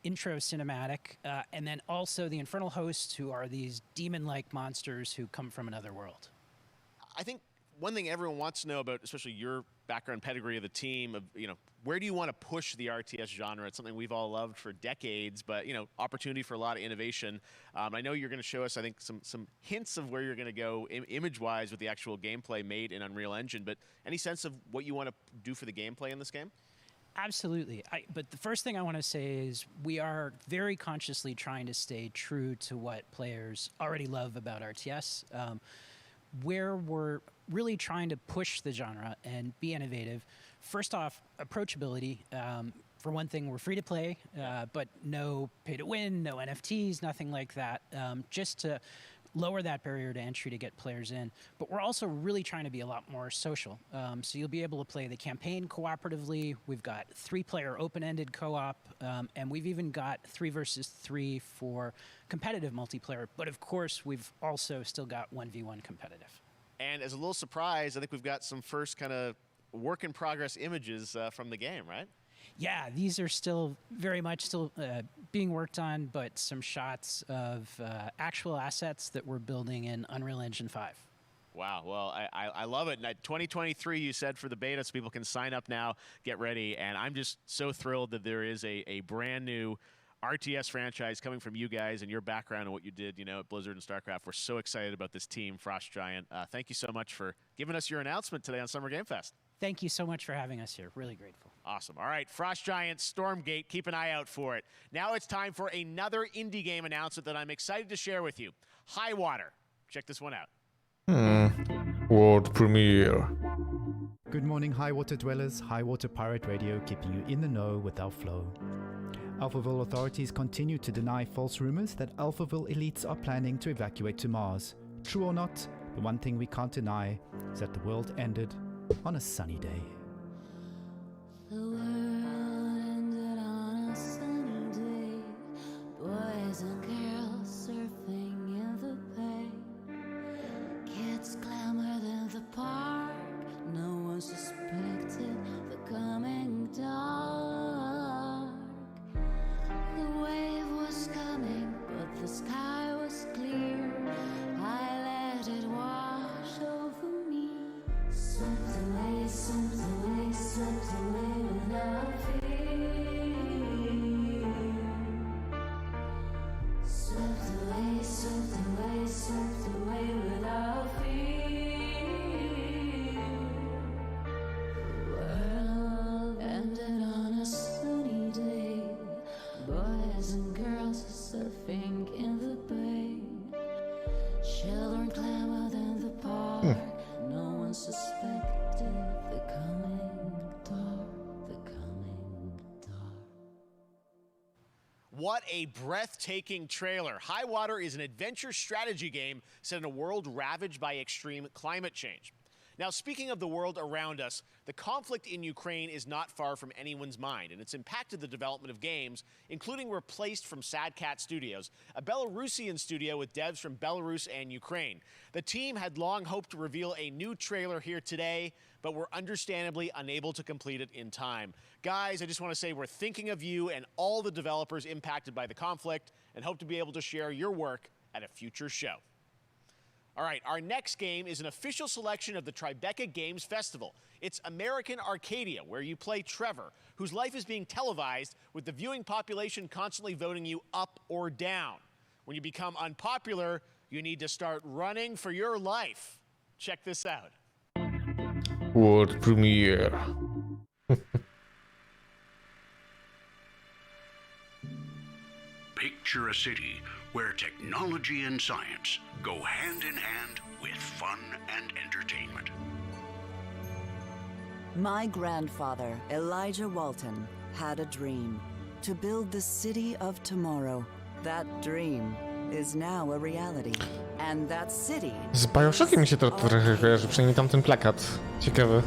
intro cinematic, and then also the Infernal Hosts, who are these demon-like monsters who come from another world. I think one thing everyone wants to know about, especially your background pedigree of the team, of, you know, where do you want to push the RTS genre? It's something we've all loved for decades, but, you know, opportunity for a lot of innovation. I know you're going to show us, I think, some hints of where you're going to go image-wise with the actual gameplay made in Unreal Engine, but any sense of what you want to do for the gameplay in this game? Absolutely. But the first thing I want to say is we are very consciously trying to stay true to what players already love about RTS. Where we're really trying to push the genre and be innovative. First off, approachability. For one thing, we're free to play, but no pay to win, no NFTs, nothing like that, just to lower that barrier to entry to get players in. But we're also really trying to be a lot more social. So you'll be able to play the campaign cooperatively. We've got 3-player open-ended co-op, and we've even got 3 versus 3 for competitive multiplayer. But of course, we've also still got 1v1 competitive. And as a little surprise, I think we've got some first kind of work-in-progress images from the game, right? Yeah, these are still very much still being worked on, but some shots of actual assets that we're building in Unreal Engine 5. Wow, well, I love it. 2023, you said, for the beta, so people can sign up now, get ready, and I'm just so thrilled that there is a brand new RTS franchise coming from you guys and your background and what you did, you know, at Blizzard and StarCraft. We're so excited about this team, Frost Giant. Thank you so much for giving us your announcement today on Summer Game Fest. Thank you so much for having us here. Really grateful. Awesome. All right, Frost Giant, Stormgate, keep an eye out for it. Now it's time for another indie game announcement that I'm excited to share with you. High Water. Check this one out. World premiere. Good morning, High Water dwellers. High Water Pirate Radio, keeping you in the know with our flow. Alphaville authorities continue to deny false rumors that Alphaville elites are planning to evacuate to Mars. True or not, the one thing we can't deny is that the world ended on a sunny day. The world ended on a sunny day. Boys and girls surfing in the bay. Kids clamored in the park. No one suspected the coming dark. The wave was coming, but the sky was clear. I let it wash over me. Swept away, swept away, swept away without fear. Swept away, swept away, swept away without fear. The world ended on a sunny day. Boys and girls surfing in the bay. Children clamored in the park. No one suspected the coming dark, the coming dark. What a breathtaking trailer. High Water is an adventure strategy game set in a world ravaged by extreme climate change. Now, speaking of the world around us, the conflict in Ukraine is not far from anyone's mind, and it's impacted the development of games, including Replaced from Sad Cat Studios, a Belarusian studio with devs from Belarus and Ukraine. The team had long hoped to reveal a new trailer here today, but were understandably unable to complete it in time. Guys, I just want to say we're thinking of you and all the developers impacted by the conflict, and hope to be able to share your work at a future show. All right, our next game is an official selection of the Tribeca Games Festival. It's American Arcadia, where you play Trevor, whose life is being televised with the viewing population constantly voting you up or down. When you become unpopular, you need to start running for your life. Check this out. World premiere. Picture a city where technology and science go hand in hand with fun and entertainment. My grandfather, Elijah Walton, had a dream to build the city of tomorrow. That dream is now a reality. And that city... Z Bioshockiem mi się to trochę kojarzy, przynajmniej tamten plakat. Ciekawe.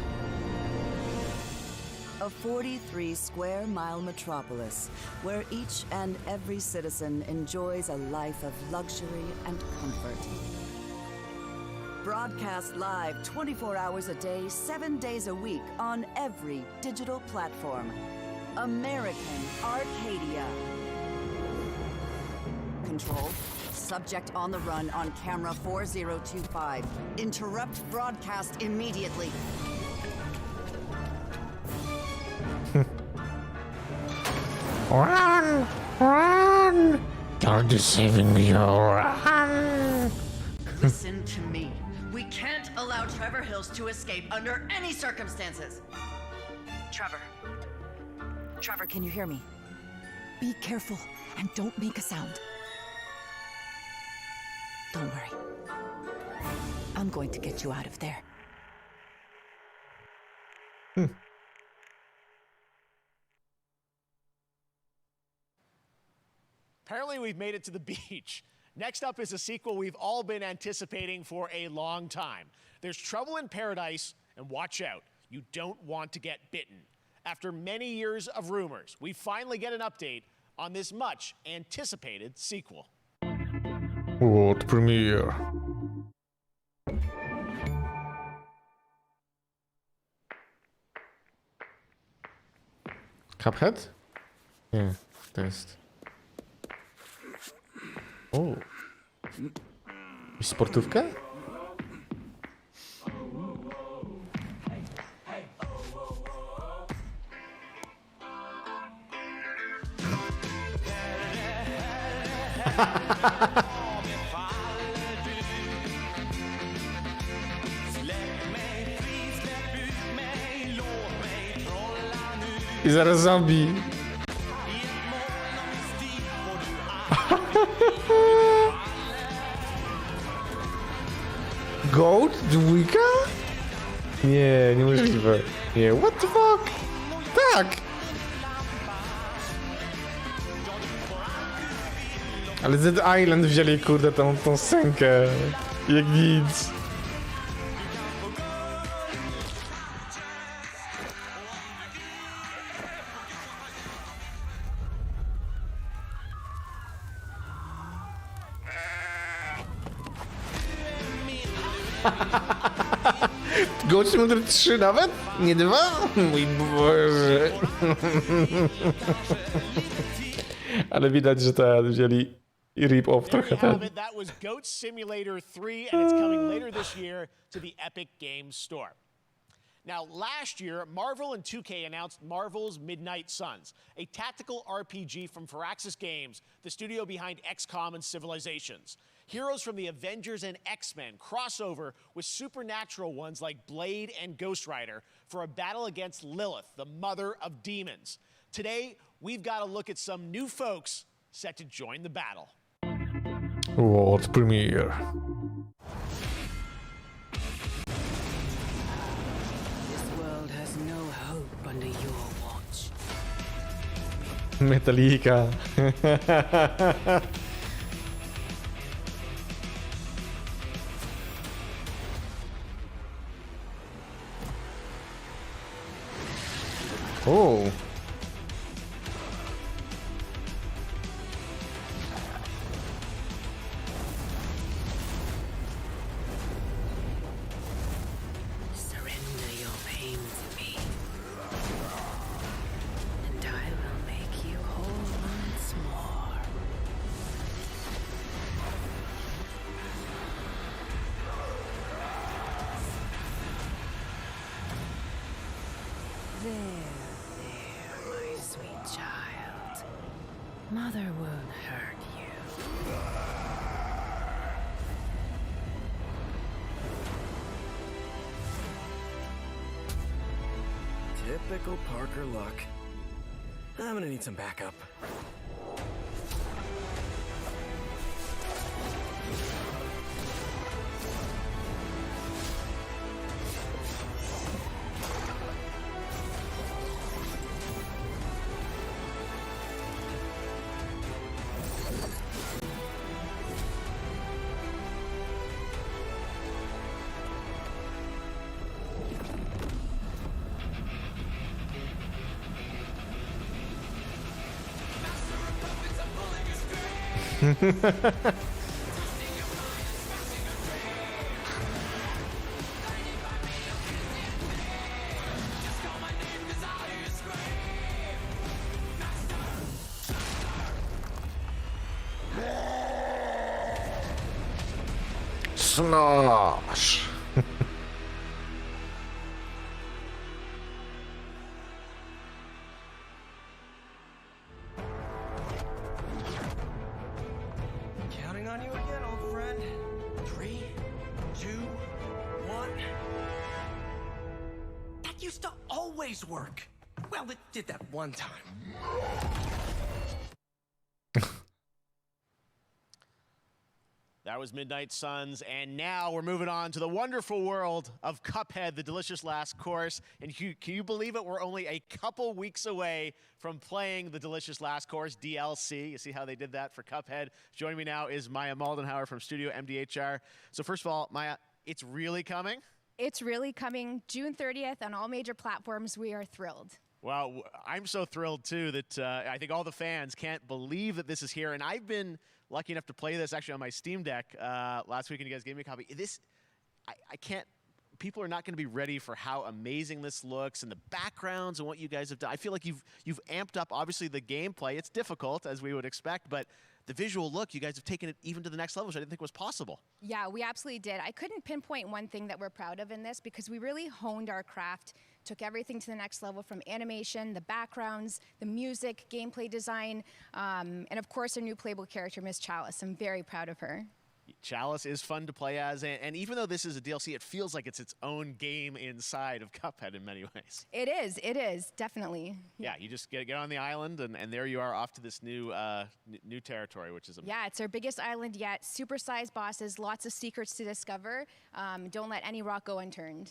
A 43 square mile metropolis where each and every citizen enjoys a life of luxury and comfort. Broadcast live 24 hours a day, 7 days a week on every digital platform. American Arcadia. Control. Subject on the run on camera 4025. Interrupt broadcast immediately. Run! Run! Don't deceiving you, run! Listen to me. We can't allow Trevor Hills to escape under any circumstances. Trevor. Trevor, can you hear me? Be careful and don't make a sound. Don't worry. I'm going to get you out of there. Apparently, we've made it to the beach. Next up is a sequel we've all been anticipating for a long time. There's Trouble in Paradise, and watch out, you don't want to get bitten. After many years of rumors, we finally get an update on this much anticipated sequel. World premiere. Cuphead? Nie, to jest. O. Sportówka? I zaraz zombie. Goat? Dwójka? Nie, niemożliwe. Nie, what the fuck? Tak! Ale Z Island wzięli, kurde, tą scenkę. Jak nic. Goat Simulator 3 nawet? Nie 2? Mój Boże. Ale widać, że wzięli rip-off trochę ten. That was Goat Simulator 3, and it's coming later this year to the Epic Games Store. Now, last year, Marvel and 2K announced Marvel's Midnight Suns, a tactical RPG from Firaxis Games, the studio behind XCOM and Civilizations. Heroes from the Avengers and X-Men cross over with supernatural ones like Blade and Ghost Rider for a battle against Lilith, the mother of demons. Today, we've got to look at some new folks set to join the battle. World premiere. This world has no hope under your watch. Metallica. Oh. Surrender your pain to me, and I will make you whole once more. There, my sweet child. Mother won't hurt you. Typical Parker luck. I'm gonna need some backup. Smash! Counting on you again, old friend. 3, 2, 1. That used to always work. Well, it did that one time. That was Midnight Suns, and now we're moving on to the wonderful world of Cuphead, the delicious last course. And can you believe it? We're only a couple weeks away from playing the delicious last course, DLC. You see how they did that for Cuphead? Joining me now is Maya Maldenhauer from Studio MDHR. So first of all, Maya, it's really coming? It's really coming June 30th on all major platforms. We are thrilled. Well, I'm so thrilled, too, that I think all the fans can't believe that this is here. And I've been lucky enough to play this actually on my Steam Deck last week, and you guys gave me a copy. I can't, people are not going to be ready for how amazing this looks and the backgrounds and what you guys have done. I feel like you've amped up, obviously, the gameplay. It's difficult, as we would expect, but the visual look, you guys have taken it even to the next level, which I didn't think was possible. Yeah, we absolutely did. I couldn't pinpoint one thing that we're proud of in this because we really honed our craft, took everything to the next level from animation, the backgrounds, the music, gameplay design, and of course our new playable character, Miss Chalice. I'm very proud of her. Chalice is fun to play as, and even though this is a DLC, it feels like it's its own game inside of Cuphead in many ways. It is, definitely. Yeah, you just get on the island, and there you are off to this new new territory, which is amazing. Yeah, it's our biggest island yet. Supersized bosses, lots of secrets to discover. Don't let any rock go unturned.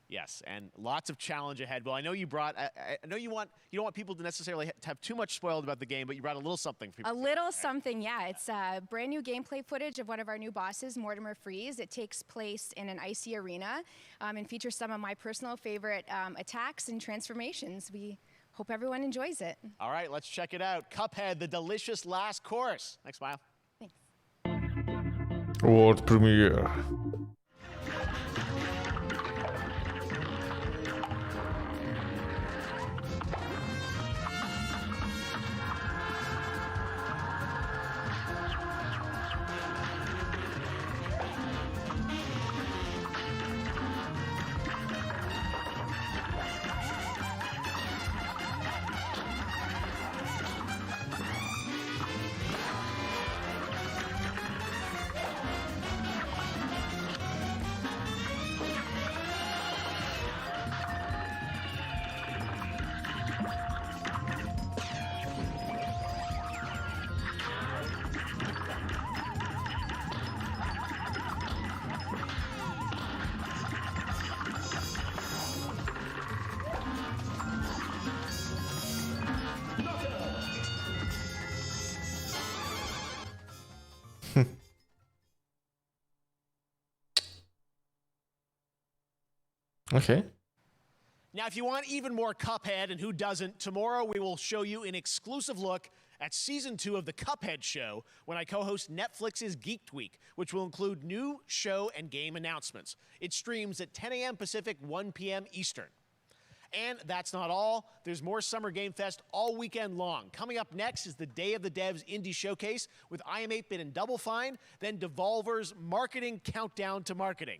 Yes, and lots of challenge ahead. Well, I know you brought. I know you don't want people to necessarily have too much spoiled about the game, but you brought a little something for people. A little something, yeah. It's brand new gameplay footage of one of our new bosses, Mortimer Freeze. It takes place in an icy arena and features some of my personal favorite attacks and transformations. We hope everyone enjoys it. All right, let's check it out. Cuphead, the delicious last course. Thanks, Smile. Thanks. World premiere. Okay. Now, if you want even more Cuphead, and who doesn't, tomorrow we will show you an exclusive look at Season 2 of the Cuphead Show when I co-host Netflix's Geek Week, which will include new show and game announcements. It streams at 10 a.m. Pacific, 1 p.m. Eastern. And that's not all. There's more Summer Game Fest all weekend long. Coming up next is the Day of the Devs Indie Showcase with I Am 8-Bit and Double Fine, then Devolver's Marketing Countdown to Marketing.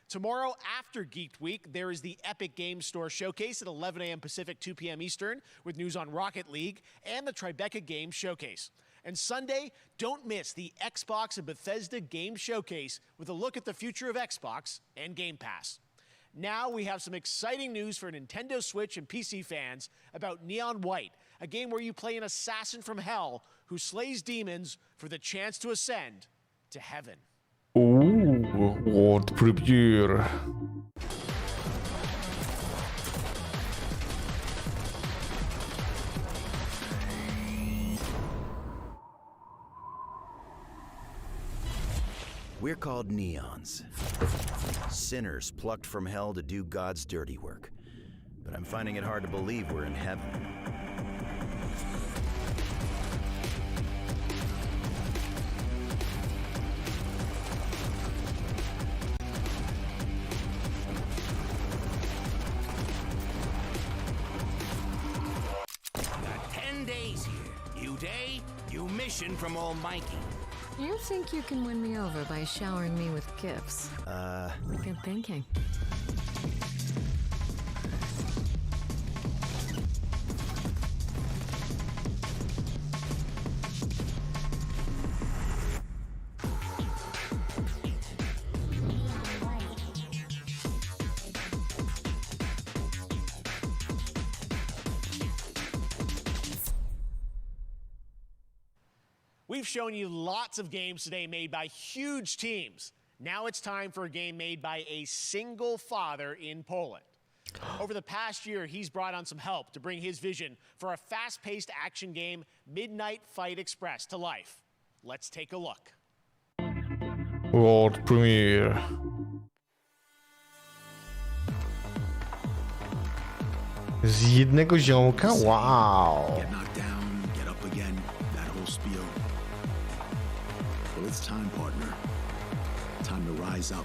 Tomorrow, after Geek Week, there is the Epic Games Store Showcase at 11 a.m. Pacific, 2 p.m. Eastern, with news on Rocket League and the Tribeca Games Showcase. And Sunday, don't miss the Xbox and Bethesda Game Showcase with a look at the future of Xbox and Game Pass. Now we have some exciting news for Nintendo Switch and PC fans about Neon White, a game where you play an assassin from hell who slays demons for the chance to ascend to heaven. Ooh, world premiere. We're called neons. Sinners plucked from hell to do God's dirty work. But I'm finding it hard to believe we're in heaven. 10 days here. New day, new mission from Almighty. You think you can win me over by showering me with gifts? Good thinking. We've shown you lots of games today made by huge teams. Now it's time for a game made by a single father in Poland. Over the past year, he's brought on some help to bring his vision for a fast-paced action game, Midnight Fight Express, to life. Let's take a look. World premiere. Z jednego ziomka? Wow. Get knocked down, get up again, that whole spiel. Well, it's time, partner. Time to rise up.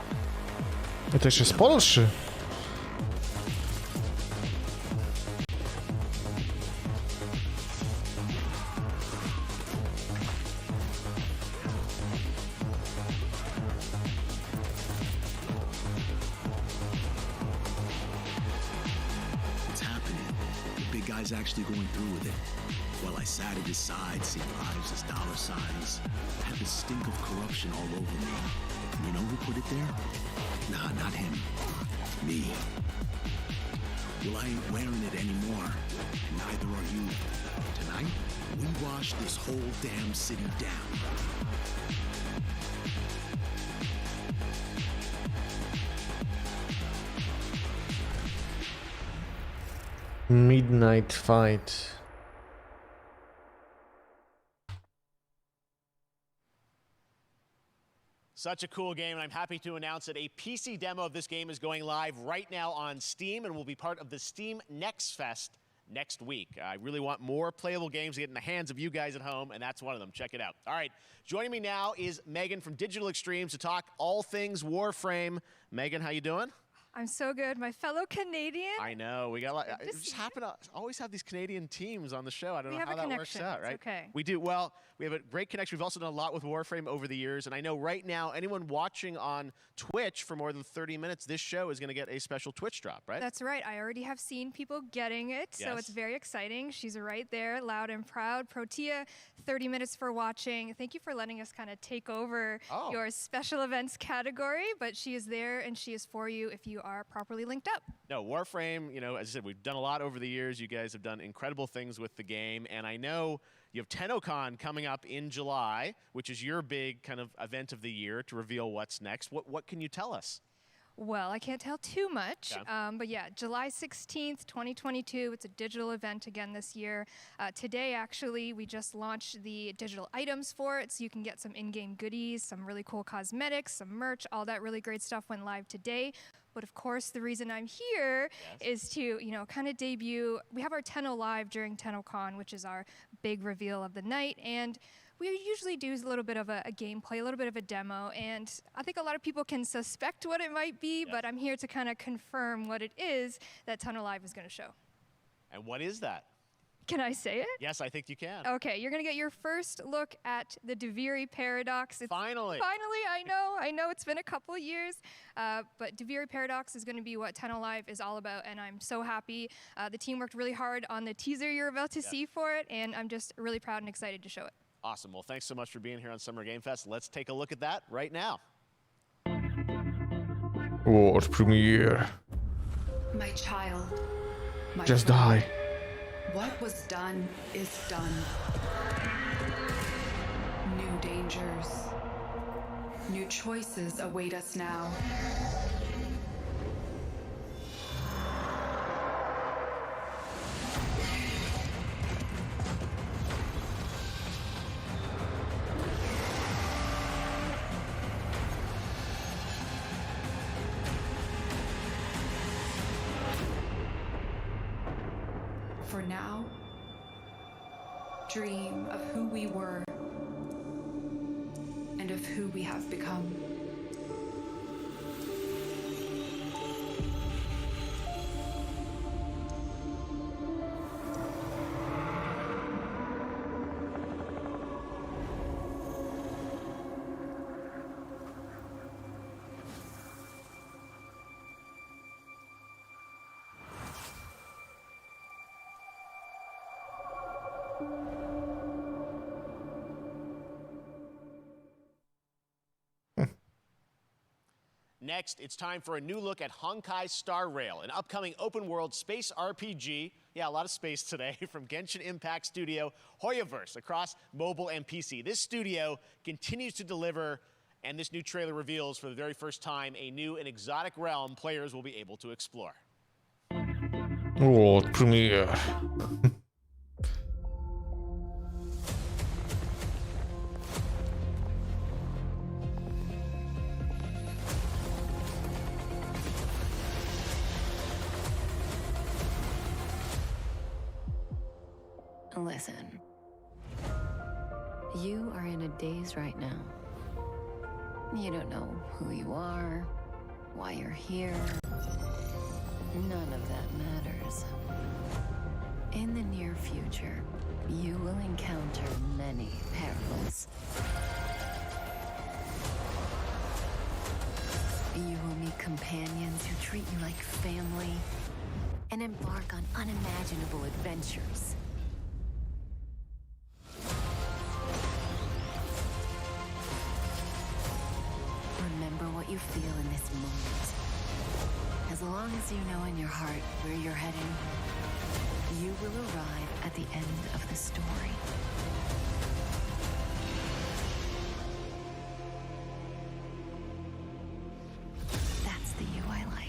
To jeszcze jest Polszy. It's happening. The big guy's actually going through with it. While I sat at his side, seeing lives as dollar signs, I had the stink of corruption all over me. You know who put it there? Nah, not him. Me. Well, I ain't wearing it anymore. Neither are you. Tonight, we wash this whole damn city down. Midnight Fight. Such a cool game, and I'm happy to announce that a PC demo of this game is going live right now on Steam and will be part of the Steam Next Fest next week. I really want more playable games to get in the hands of you guys at home, and that's one of them. Check it out. All right, joining me now is Megan from Digital Extremes to talk all things Warframe. Megan, how you doing? I'm so good. My fellow Canadian. I know. We got a lot. We just happen to always have these Canadian teams on the show. I don't know how that works out, right? It's okay. We do. Well, we have a great connection. We've also done a lot with Warframe over the years. And I know right now, anyone watching on Twitch for more than 30 minutes, this show is going to get a special Twitch drop, right? That's right. I already have seen people getting it. So Yes. it's very exciting. She's right there, loud and proud. Protea, 30 minutes for watching. Thank you for letting us kind of take over your special events category. But she is there and she is for you if you are properly linked up. No, Warframe, you know, as I said, we've done a lot over the years. You guys have done incredible things with the game. And I know you have TennoCon coming up in July, which is your big kind of event of the year to reveal what's next. What can you tell us? Well, I can't tell too much, Yeah. but yeah, July 16th, 2022, it's a digital event again this year. Today, actually, we just launched the digital items for it, so you can get some in-game goodies, some really cool cosmetics, some merch, all that really great stuff went live today. But of course, the reason I'm here is to, you know, kind of debut. We have our Tenno Live during TennoCon, which is our big reveal of the night, and we usually do a little bit of a gameplay, a little bit of a demo, and I think a lot of people can suspect what it might be, but I'm here to kind of confirm what it is that Tenno Live is going to show. And what is that? Can I say it? Yes, I think you can. Okay, you're going to get your first look at the Deviri Paradox. Finally. Finally, I know it's been a couple years, but Deviri Paradox is going to be what Tenno Live is all about, and I'm so happy. The team worked really hard on the teaser you're about to see for it, and I'm just really proud and excited to show it. Awesome. Well, thanks so much for being here on Summer Game Fest. Let's take a look at that right now. World premiere. My child. My Just friend. die. What was done is done. New dangers. New choices await us now. For now, dream of who we were and of who we have become. next, it's time for a new look at Honkai Star Rail, an upcoming open-world space RPG. Yeah, a lot of space today from Genshin Impact studio Hoyoverse across mobile and PC. This studio continues to deliver, and this new trailer reveals for the very first time a new and exotic realm players will be able to explore. World premiere. Listen. You are in a daze right now. You don't know who you are, why you're here. None of that matters. In the near future, you will encounter many perils. You will meet companions who treat you like family and embark on unimaginable adventures. Remember what you feel in this moment. As long as you know in your heart where you're heading, you will arrive at the end of the story. That's the you I like.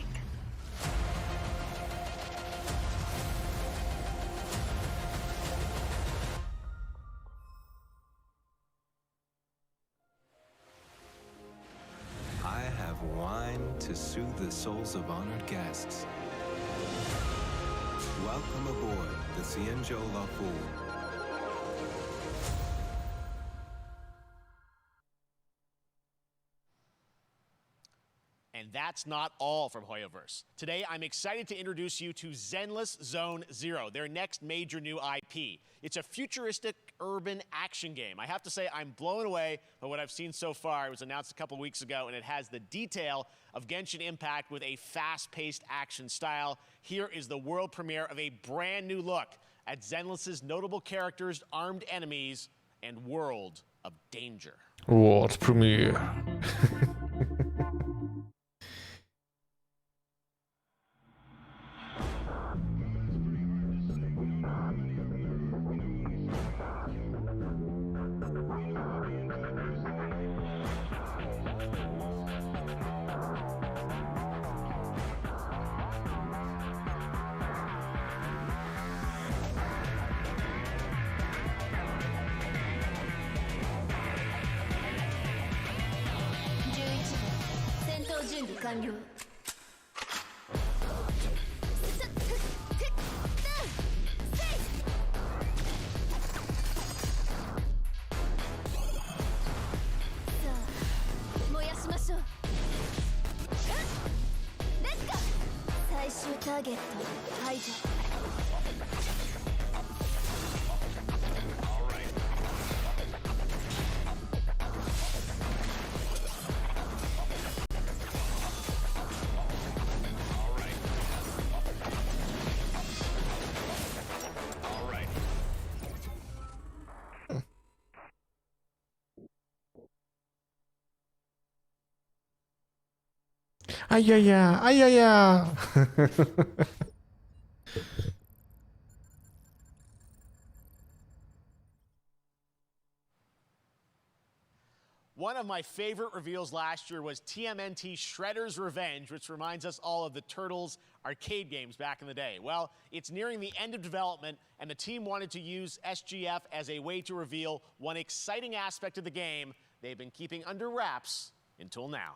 I have wine to soothe the souls of honored guests. Welcome aboard the Cienjo La Fool. And that's not all from Hoyoverse. Today, I'm excited to introduce you to Zenless Zone Zero, their next major new IP. It's a futuristic urban action game. I have to say, I'm blown away by what I've seen so far. It was announced a couple weeks ago, and it has the detail of Genshin Impact with a fast-paced action style. Here is the world premiere of a brand new look at Zenless's notable characters, armed enemies, and world of danger. World premiere. Ayaya, ayaya. One of my favorite reveals last year was TMNT Shredder's Revenge, which reminds us all of the Turtles arcade games back in the day. Well, it's nearing the end of development, and the team wanted to use SGF as a way to reveal one exciting aspect of the game they've been keeping under wraps until now.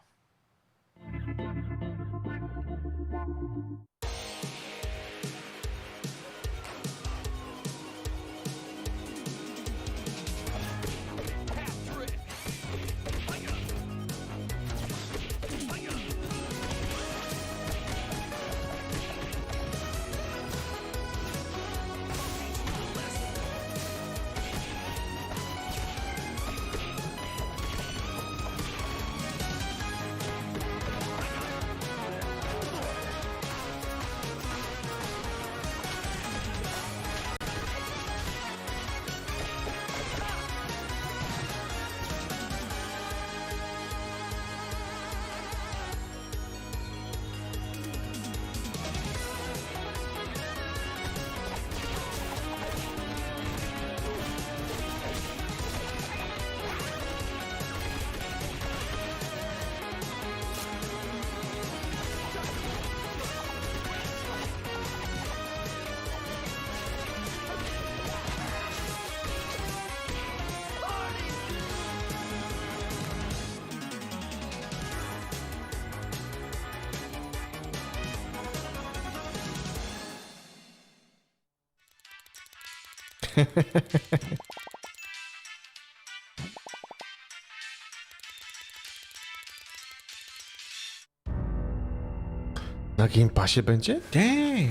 Na Game Passie będzie? Dang!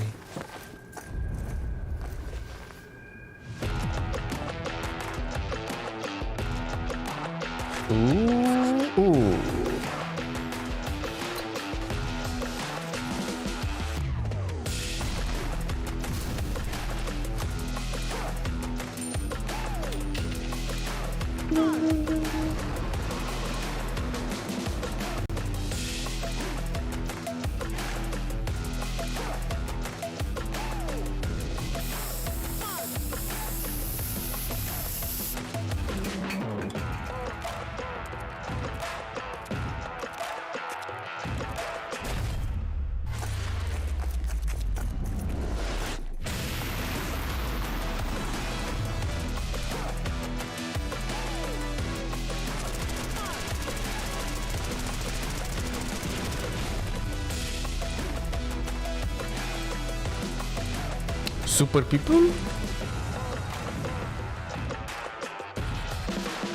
Super People?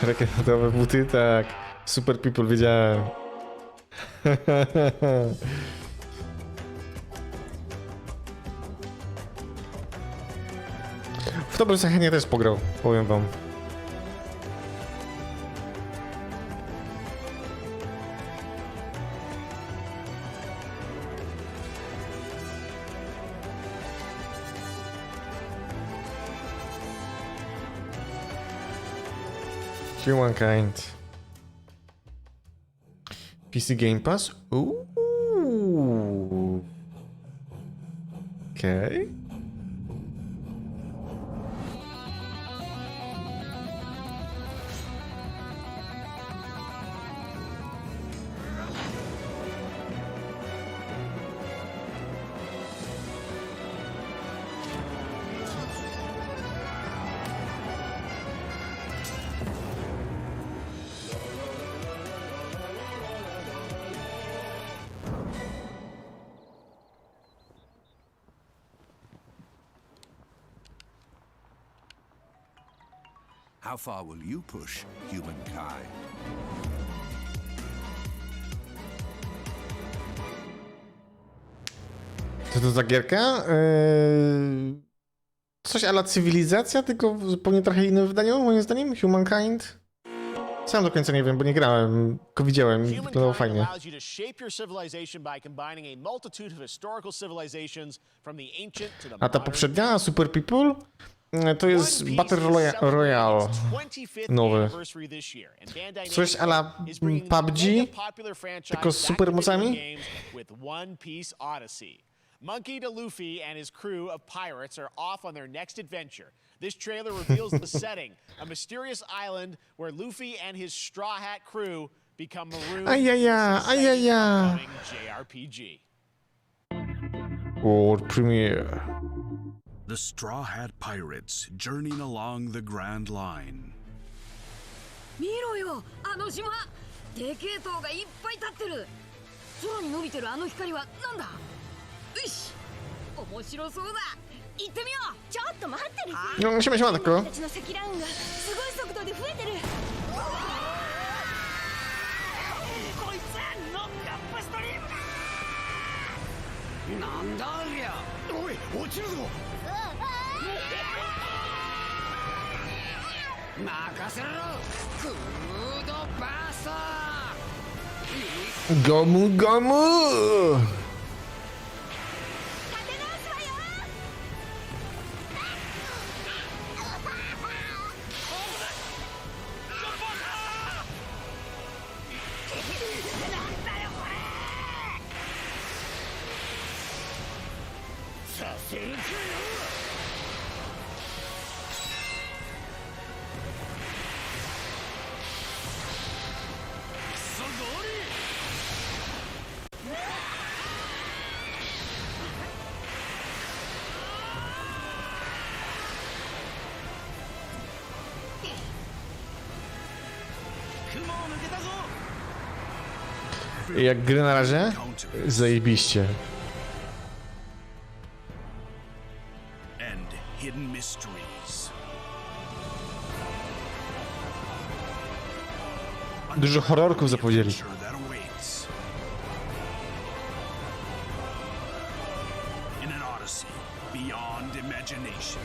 Rakietowe buty, tak. Super People, wiedziałem. W to bym sobie chętnie też pograł, powiem wam. Humankind. PC Game Pass? Ooh. Okay. How far will you push humankind? Co to za gierka? Coś a la cywilizacja, tylko w zupełnie trochę innym wydaniu, moim zdaniem. Humankind. Sam do końca nie wiem, bo nie grałem, tylko widziałem i wyglądało fajnie. A ta poprzednia, Super People? To jest Battle Royale nowy. Coś a la PUBG, tylko z supermocami. Monkey to Luffy and his crew of pirates are off on their next adventure. This trailer reveals the setting, a mysterious island where Luffy and his Straw Hat crew become marooned in the JRPG. World premiere. The Straw Hat Pirates journeying along the Grand Line. 見ろよ、あの島。でけえ塔がいっぱい立ってる。空に伸びてるあの光はなんだ。よし、面白そうだ。行ってみよう。ちょっと待ってる。No, siema, tylko. 私たちの積乱雲がすごい速度で増えてる。こいつノックアップストリームだ。なんだありゃ。おい、落ちるぞ。任せろ。クードバースト。Gomu gomu! Jak gry na razie? Zajebiście. And hidden mysteries. Dużo horrorków zapowiedzieli. that awaits. In an odyssey beyond imagination.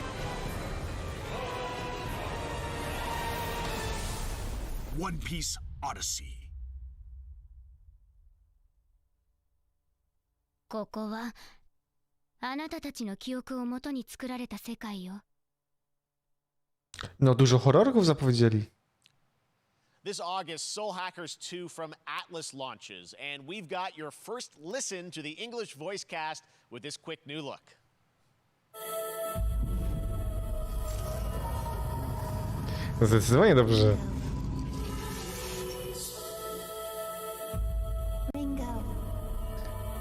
One Piece Odyssey. ここはあなたたちの記憶をもとに作られた世界よ。 No, dużo horrorków zapowiedzieli. This August, Soul Hackers 2 from Atlas launches, and we've got your first listen to the English voice cast with this quick new look. Zdecydowanie dobrze.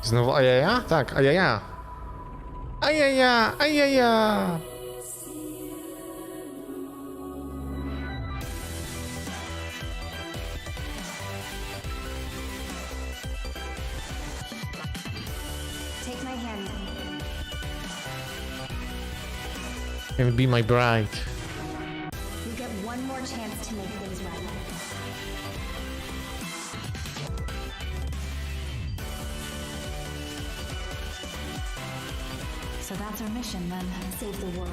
Znowu ajaja? Tak, ajaja. Ajaja, ajaja. Take my hand. And be my bride. You get one more chance to make things right. So that's our mission then. Save the world.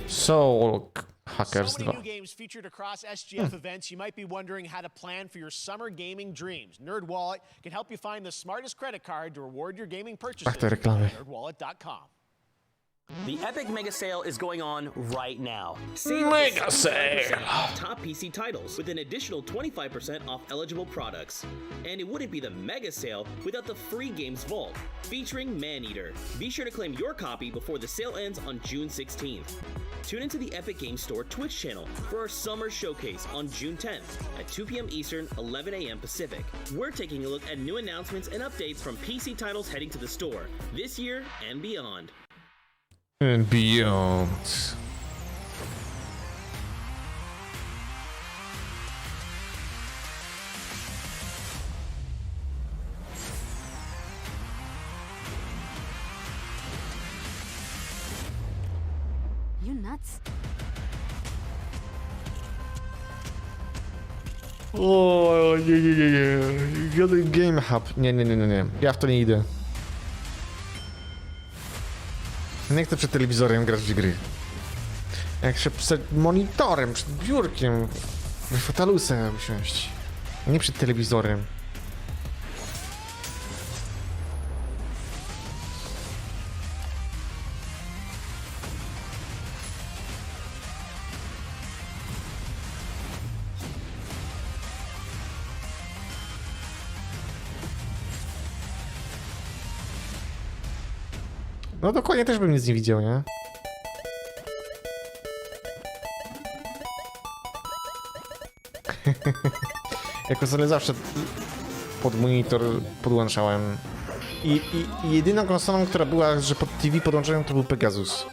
Soul Hackers So many 2. new games featured across SGF events. You might be wondering how to plan for your summer gaming dreams. NerdWallet can help you find the smartest credit card to reward your gaming purchases. Ach, te reklamy. NerdWallet.com. The Epic Mega Sale is going on right now. Mega Sale! Off top PC titles with an additional 25% off eligible products. And it wouldn't be the Mega Sale without the free games vault featuring Maneater. Be sure to claim your copy before the sale ends on June 16th. Tune into the Epic Games Store Twitch channel for our summer showcase on June 10th at 2 p.m. Eastern, 11 a.m. Pacific. We're taking a look at new announcements and updates from PC titles heading to the store this year and beyond. And beyond. You nuts? O, nie. Game Hub. Nie. Ja w to nie idę. Nie chcę przed telewizorem grać w gry. Jak się przed monitorem, przed biurkiem, w fotelusem usiąść. Nie przed telewizorem. No dokładnie też bym nic nie widział, nie? Jak konsolę zawsze pod monitor podłączałem. I jedyną konsolą, która była, że pod TV podłączałem, to był Pegasus.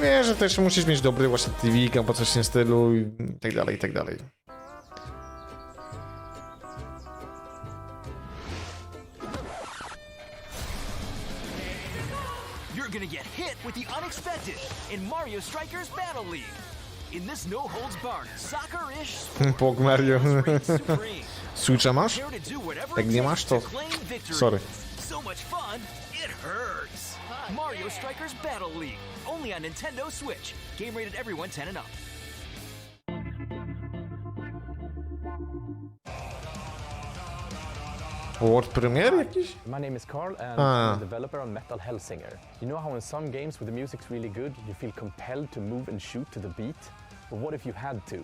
Wiesz, że też musisz mieć dobry właśnie TV albo coś w tym stylu i tak dalej, i tak dalej. You're gonna get hit with the unexpected in Mario Strikers Battle League. In this no-holds-barred, soccer-ish sport, Pog Mario. Switcha masz? Jak nie masz, to... Sorry. So much fun, it hurts. Mario Strikers Battle League, only on Nintendo Switch. Game rated everyone 10 and up. World Premiere jakiś? My name is Carl and I'm a developer on Metal Hellsinger. You know how in some games where the music's really good, you feel compelled to move and shoot to the beat? But what if you had to?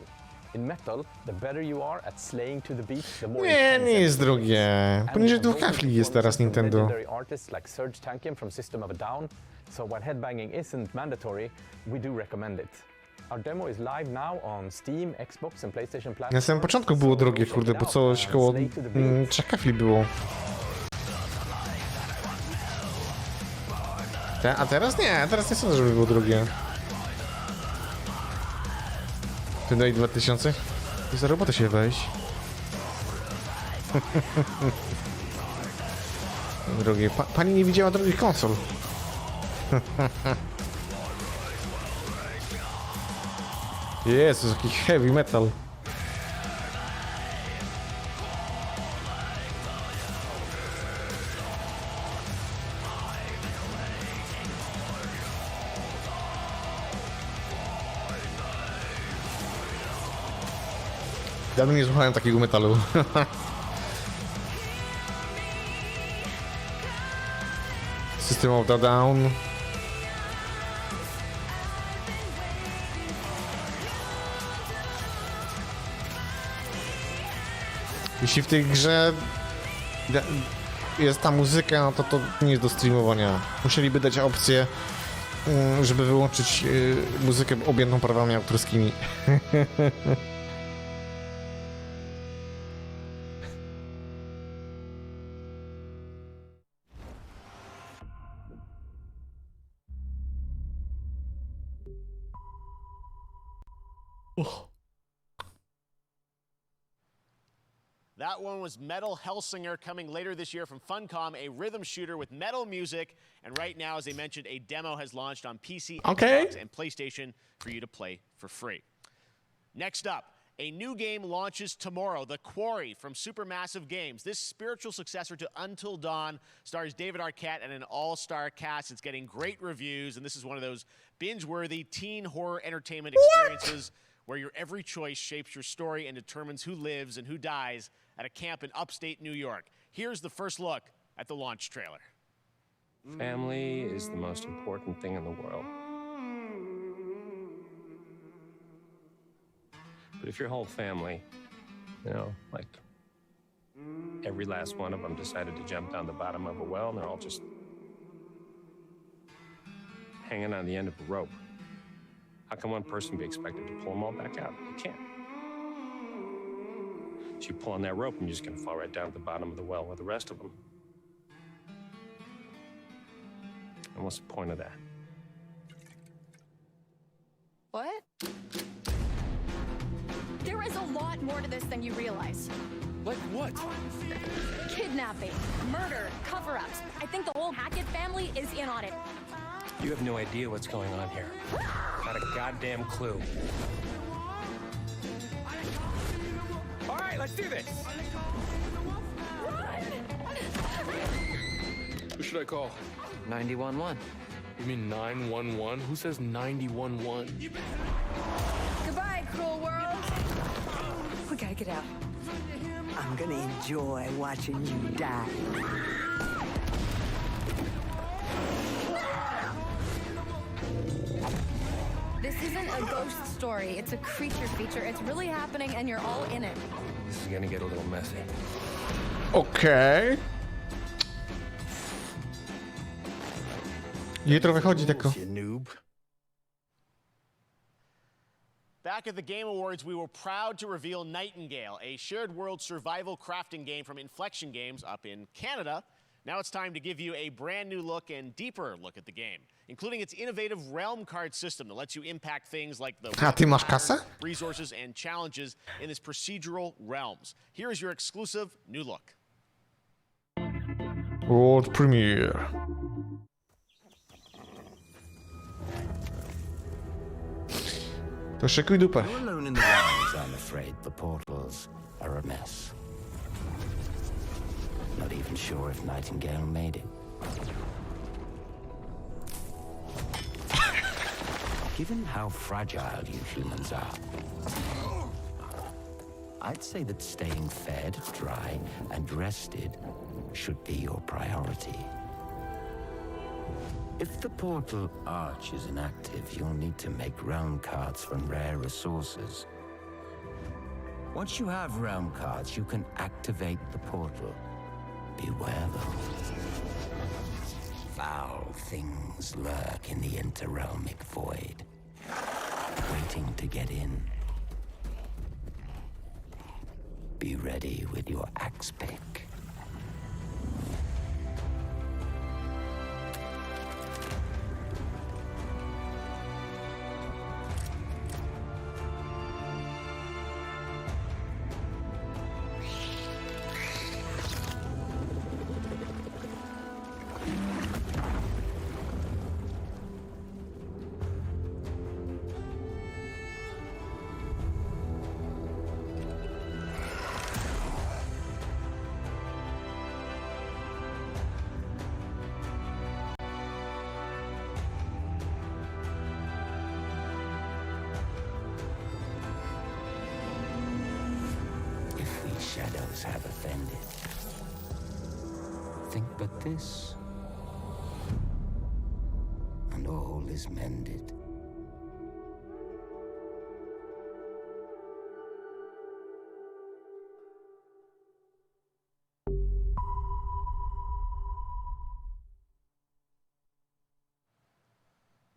In Metal, the better you are at slaying to the beat, the more Nie jest drogie. Poniżej 2 kafli jest teraz Nintendo. legendary artists like Serge Tankian from System of a Down. So while headbanging isn't mandatory, we do recommend it. Our demo is live now on Steam, Xbox and PlayStation platforms. Na samym początku było drogie, kurde, bo coś koło 3 kafli było. A teraz nie, teraz nie sądzę, żeby było drogie. Ty daj 2000? I za robotę się wejść. Drogie, pani nie widziała drogich konsol. Jezus, jaki heavy metal. Dawno nie słuchałem takiego metalu. System of the Down. Jeśli w tej grze jest ta muzyka, no to nie jest do streamowania. Musieliby dać opcję, żeby wyłączyć muzykę objętą prawami autorskimi. That one was Metal Hellsinger, coming later this year from Funcom, a rhythm shooter with metal music. And right now, as I mentioned, a demo has launched on PC, Xbox, and PlayStation for you to play for free. Next up, a new game launches tomorrow, The Quarry from Supermassive Games. This spiritual successor to Until Dawn stars David Arquette and an all-star cast. It's getting great reviews, and this is one of those binge-worthy teen horror entertainment experiences where your every choice shapes your story and determines who lives and who dies at a camp in upstate New York. Here's the first look at the launch trailer. Family is the most important thing in the world. But if your whole family, you know, like every last one of them decided to jump down the bottom of a well and they're all just hanging on the end of a rope, how can one person be expected to pull them all back out? You can't. So you pull on that rope and you're just gonna fall right down at the bottom of the well with the rest of them. And what's the point of that? What? There is a lot more to this than you realize. Like what? Kidnapping, murder, cover-ups. I think the whole Hackett family is in on it. You have no idea what's going on here. Not a goddamn clue. All right, let's do this. Who should I call? 911. You mean 911? Who says 911? Goodbye, cruel world. We gotta get out. I'm gonna enjoy watching you die. This isn't a ghost story. It's a creature feature. It's really happening and you're all in it. This is gonna get a little messy. Okej. Jutro wychodzi tylko. Back at the Game Awards, we were proud to reveal Nightingale, a shared world survival crafting game from Inflection Games up in Canada. Now it's time to give you a brand new look and deeper look at the game, including its innovative realm card system that lets you impact things like the A ty masz kasę? resources and challenges in this procedural realms. Here is your exclusive new look. World premiere. To szykuj dupę. You're alone in the realms, I'm afraid. The portals are a mess. Not even sure if Nightingale made it. Given how fragile you humans are, I'd say that staying fed, dry, and rested should be your priority. If the portal arch is inactive, you'll need to make realm cards from rare resources. Once you have realm cards, you can activate the portal. Beware though. Foul things lurk in the interrealmic void, waiting to get in. Be ready with your axe pick. shadows have offended. Think but this, and all is mended.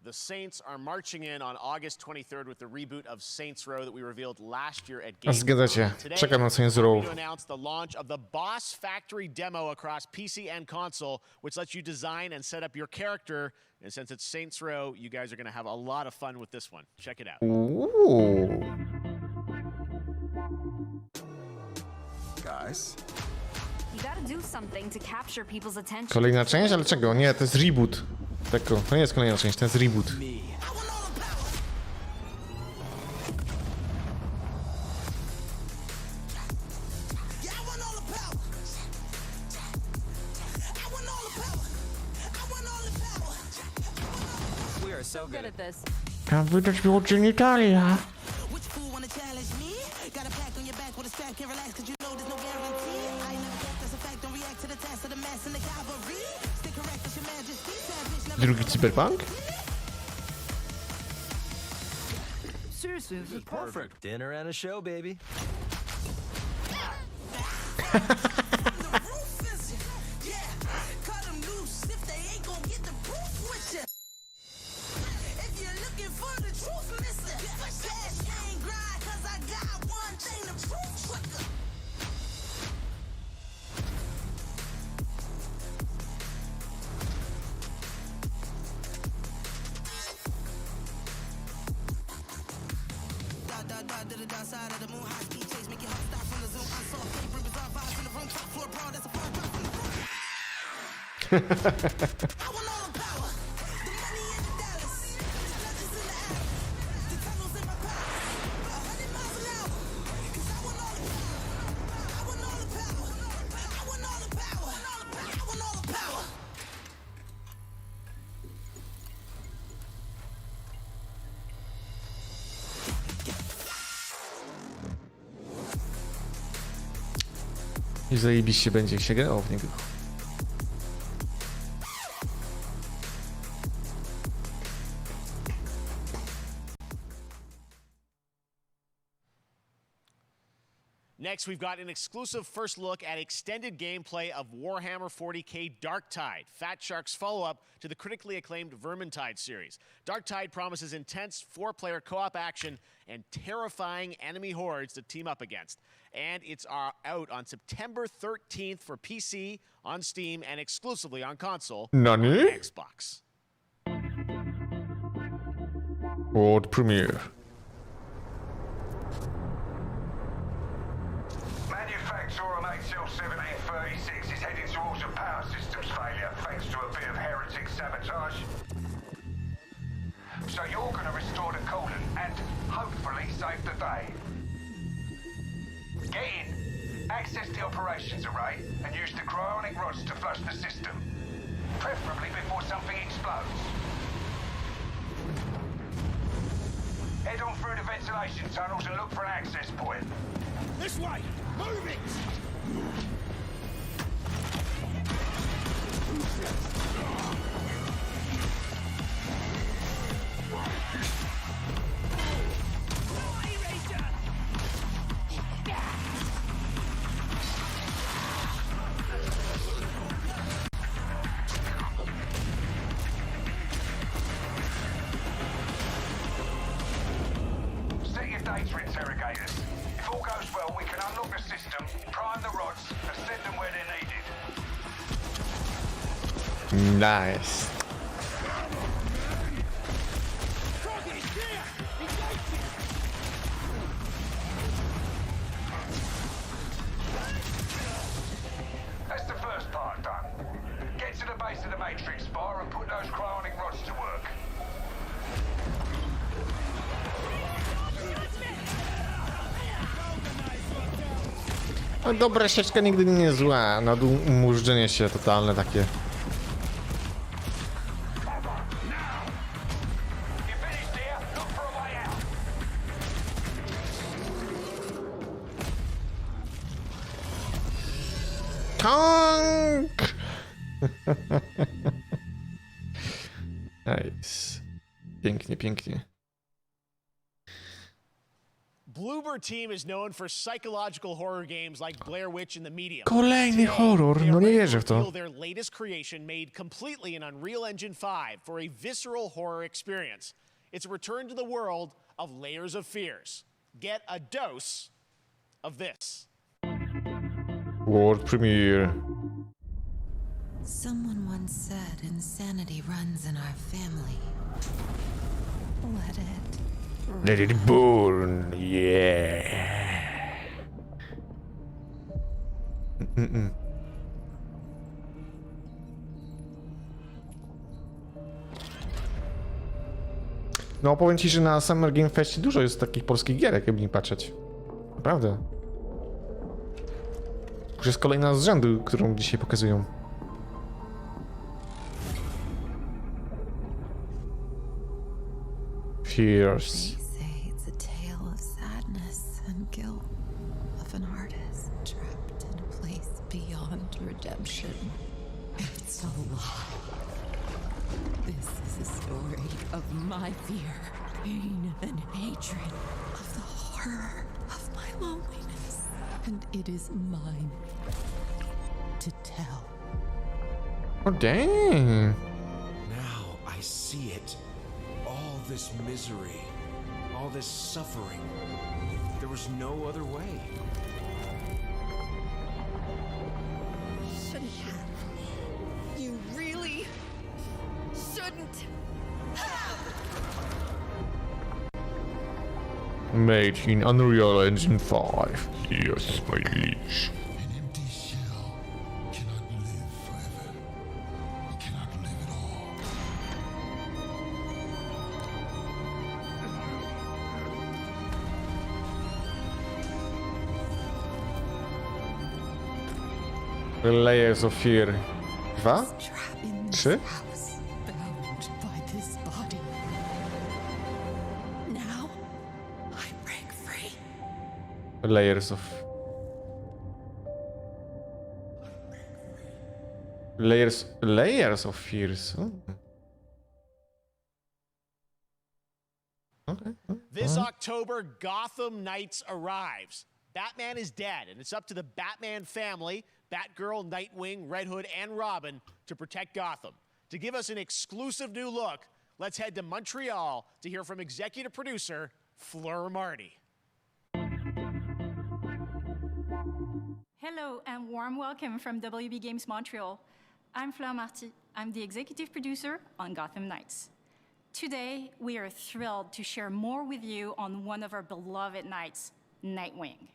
The Saints are marching in on August 23rd with the reboot of Saints Row that we revealed last year at Game. Zgadza się. Czekam na Saints Row. To announce the launch of the Boss Factory demo across PC and console, which lets you design and set up your character. And since it's Saints Row, you guys are going to have a lot of fun with this one. Check it out. Ooh. Guys. You gotta do something to capture people's attention. Kolejna część? Ale czego? Nie, to jest reboot. Tego. To nie jest kolejna część, to jest reboot. We are so good at this. Tam widać było genitalia. Drugi cyberpunk? Seriously, this is perfect. Dinner and a show, baby. I zajebiście będzie się grało w niego. Next, we've got an exclusive first look at extended gameplay of Warhammer 40k Darktide, Fat Shark's follow-up to the critically acclaimed Vermintide series. Darktide promises intense 4-player co-op action and terrifying enemy hordes to team up against. And it's out on September 13th for PC, on Steam, and exclusively on console Nani? on Xbox. World premiere. Manufacturer of HL1736 is heading towards a power systems failure thanks to a bit of heretic sabotage. So you're going to restore the coolant and hopefully save the day. Get in, access the operations array, and use the cryonic rods to flush the system. Preferably before something explodes. Head on through the ventilation tunnels and look for an access point. This way! Move it! Set your data interrogators. If all goes well, we can unlock the system, prime the rods, and send them where they're needed. Nice. That's the first part done. Get to the base of the Matrix bar and put those cryonic rods to work. No dobra ścieżka nigdy nie jest zła. No mużdżenie się totalne takie. Tank! Nice. Pięknie, pięknie. Bloober Team is known for psychological horror games like Blair Witch and The Medium. Kolejny horror, no nie wierzę w to. Their latest creation made completely in Unreal Engine 5 for a visceral horror experience. It's a return to the world of Layers of Fears. Get a dose of this. World premiere. Someone once said insanity runs in our family. Let it. Let it burn, yeah. No powiem ci, że na Summer Game Festie dużo jest takich polskich gierek, jakby nie patrzeć. Naprawdę. Już jest kolejna z rzędu, którą dzisiaj pokazują. Fears. It's a tale of sadness and guilt of an artist trapped in a place beyond redemption. It's a lie. This is a story of my fear, pain, and hatred, of the horror of my loneliness. And it is mine to tell. Oh, dang. Now I see it. All this misery, all this suffering. There was no other way. Shouldn't have. You really shouldn't have. Made in Unreal Engine 5. Yes, my liege. An empty shell cannot live forever. It cannot live at all. Layers of Fear. 2? 3? Bound by this body. Now I break free. Layers of... Layers of Fears. Oh. Okay. This October, Gotham Knights arrives. Batman is dead, and it's up to the Batman family, Batgirl, Nightwing, Red Hood, and Robin, to protect Gotham. To give us an exclusive new look, let's head to Montreal to hear from executive producer Fleur Marty. Hello and warm welcome from WB Games Montreal. I'm Fleur Marty. I'm the executive producer on Gotham Knights. Today, we are thrilled to share more with you on one of our beloved knights, Nightwing.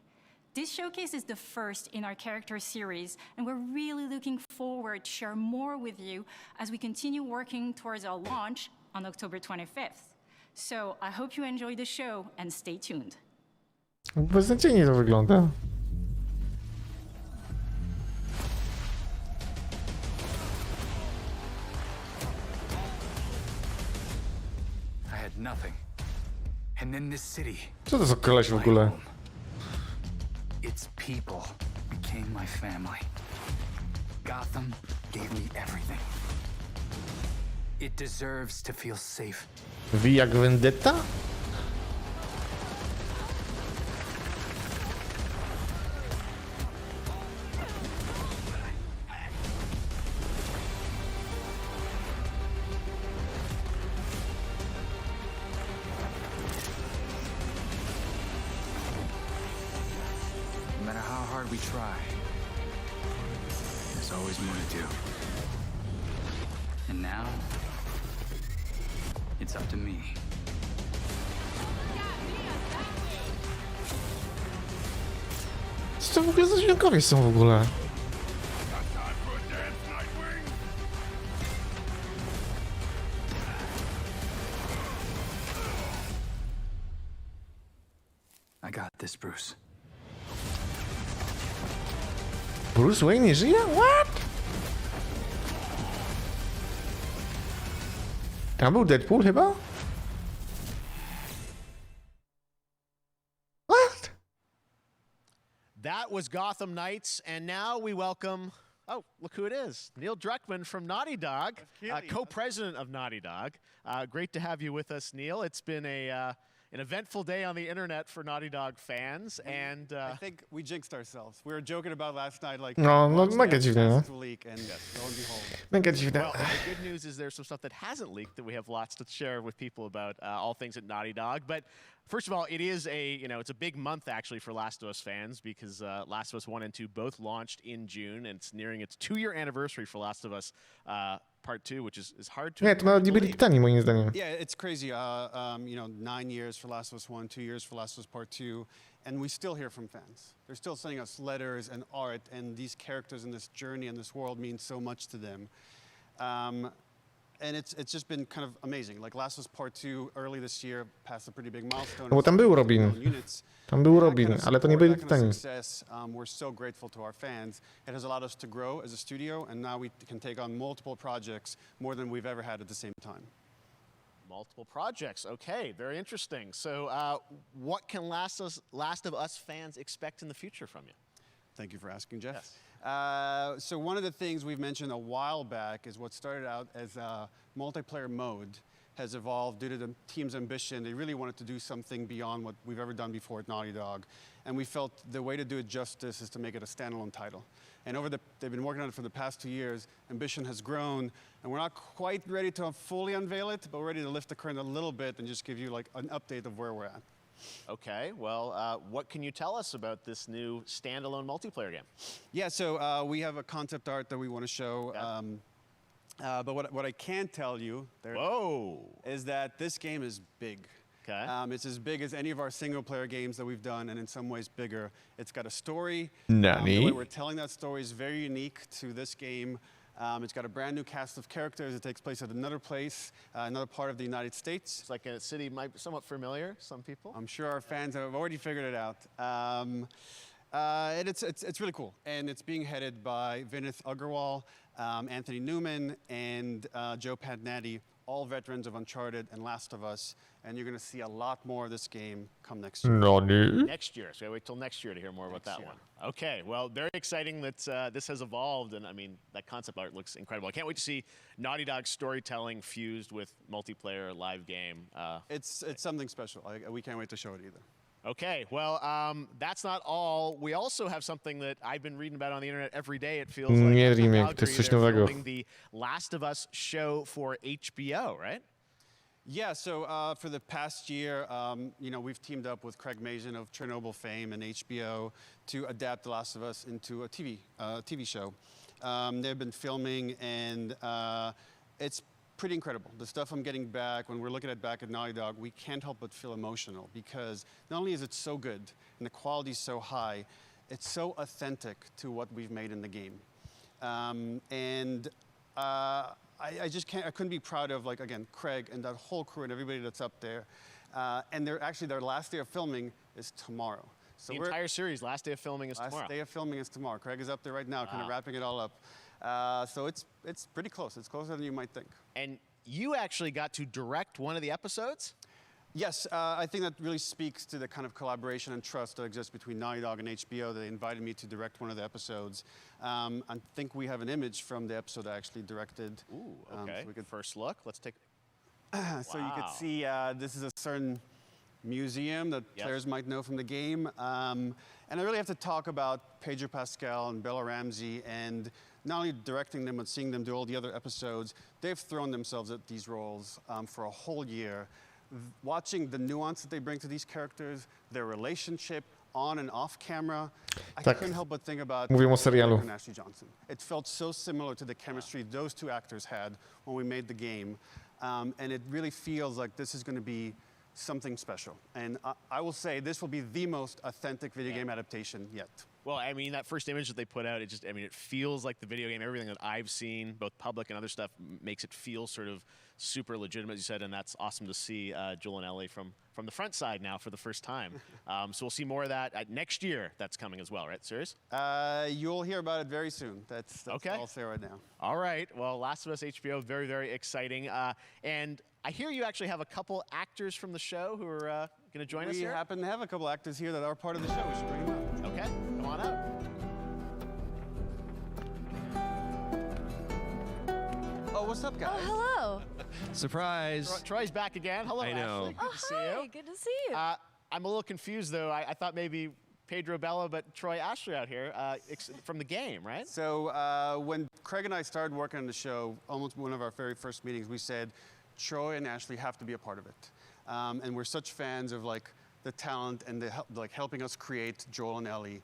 This showcase is the first in our character series, and we're really looking forward to share more with you as we continue working towards our launch on October 25th. So I hope you enjoy the show and stay tuned. Beznadziejnie to wygląda. I had nothing. And then this city. Co to za koleś w ogóle? Its people became my family. Gotham gave me everything. It deserves to feel safe. V jak Vendetta? No matter how hard we try, there's always more to do. And now, it's up to me. Co to w ogóle za dźwiękowie są w ogóle? I got this, Bruce. Bruce Wayne nie żyje? What? Tam był Deadpool chyba? That was Gotham Knights, and now we welcome, oh, look who it is. Neil Druckmann from Naughty Dog, co-president of Naughty Dog. Great to have you with us, Neil. It's been an eventful day on the internet for NaughtyOg fans, and I think we jinxed ourselves. We were joking about last night, like, No, mega dziwne, no. to leak, and lo and behold. Mega dziwne. Well, the good news is there's some stuff that hasn't leaked that we have lots to share with people about all things at Naughty Dog. But first of all, it is it's a big month actually for Last of Us fans because Last of Us 1 and 2 both launched in June, and it's nearing its 2-year anniversary for Last of Us Part 2, which is hard to Nie, to nawet nie byli pytani, moim zdaniem. Yeah, it's crazy. 9 years for Last of Us 1, 2 years for Last of Us Part 2, and we still hear from fans. They're still sending us letters and art, and these characters in this journey and this world mean so much to them. And it's just been kind of amazing. Like Last of Us Part 2 early this year passed a pretty big milestone. No bo tam był Robin. Tam był Robin, ale to nie byli pytani. We're so grateful to our fans. It has allowed us to grow as a studio, and now we can take on multiple projects, more than we've ever had at the same time. Multiple projects. Okay, very interesting. So what can Last of Us fans expect in the future from you? Thank you for asking, Jeff. Yes. So one of the things we've mentioned a while back is what started out as a multiplayer mode has evolved due to the team's ambition. They really wanted to do something beyond what we've ever done before at Naughty Dog. And we felt the way to do it justice is to make it a standalone title. And they've been working on it for the past 2 years. Ambition has grown, and we're not quite ready to fully unveil it, but we're ready to lift the curtain a little bit and just give you like an update of where we're at. Okay, well, what can you tell us about this new standalone multiplayer game? Yeah, so we have a concept art that we want to show. Okay. But what I can tell you is that this game is big. Okay. It's as big as any of our single-player games that we've done, and in some ways bigger. It's got a story. Nani? The way we're telling that story is very unique to this game. It's got a brand new cast of characters. It takes place at another place, another part of the United States. It's like a city might be somewhat familiar, some people. I'm sure our fans have already figured it out. And it's really cool. And it's being headed by Vinith Agarwal, Anthony Newman, and Joe Padnatti, all veterans of Uncharted and Last of Us. And you're going to see a lot more of this game come next year. Next year. So wait till next year to hear more about that one. Okay, well, very exciting that this has evolved. And I mean, that concept art looks incredible. I can't wait to see Naughty Dog's storytelling fused with multiplayer live game. It's something special. We can't wait to show it either. Okay, well, that's not all. We also have something that I've been reading about on the internet every day. It feels like they're filming the Last of Us show for HBO, right? Yeah, so for the past year, we've teamed up with Craig Mazin of Chernobyl fame and HBO to adapt The Last of Us into a TV show. They've been filming, and it's pretty incredible. The stuff I'm getting back, when we're looking at back at Naughty Dog, we can't help but feel emotional because not only is it so good and the quality is so high, it's so authentic to what we've made in the game. I just can't, I couldn't be proud of, like, again, Craig and that whole crew and everybody that's up there. And their last day of filming is tomorrow. So the entire series, last day of filming is tomorrow. Last day of filming is tomorrow. Craig is up there right now, kind of wrapping it all up. So it's pretty close. It's closer than you might think. And you actually got to direct one of the episodes? Yes, I think that really speaks to the kind of collaboration and trust that exists between Naughty Dog and HBO. They invited me to direct one of the episodes. I think we have an image from the episode I actually directed. Ooh, okay. So we could first look. Let's take. So you could see this is a certain museum that players might know from the game. And I really have to talk about Pedro Pascal and Bella Ramsey, and not only directing them, but seeing them do all the other episodes. They've thrown themselves at these roles for a whole year. Watching the nuance that they bring to these characters, their relationship on and off camera, I couldn't help but think about Ashley Johnson. It felt so similar to the chemistry those two actors had when we made the game. And it really feels like this is going to be something special. And I will say this will be the most authentic video game adaptation yet. Well, I mean, that first image that they put out, it feels like the video game. Everything that I've seen, both public and other stuff, makes it feel sort of super legitimate, as you said, and that's awesome to see Joel and Ellie from the front side now for the first time. So we'll see more of that next year. That's coming as well, right? Serious? You'll hear about it very soon. That's okay. All I'll say right now. All right. Well, Last of Us HBO, very, very exciting. And I hear you actually have a couple actors from the show who are going to join us here. We happen to have a couple actors here that are part of the show. We should bring them up. Okay, come on up. Oh, what's up, guys? Oh, hello. Surprise. Troy's back again. Hello, I know. Ashley. Good Oh, to see hi. you. Good to see you. I'm a little confused, though. I thought maybe Pedro Bella, but Troy Ashley out here from the game, right? So when Craig and I started working on the show, almost one of our very first meetings, we said, Troy and Ashley have to be a part of it. And we're such fans of like the talent and the helping us create Joel and Ellie.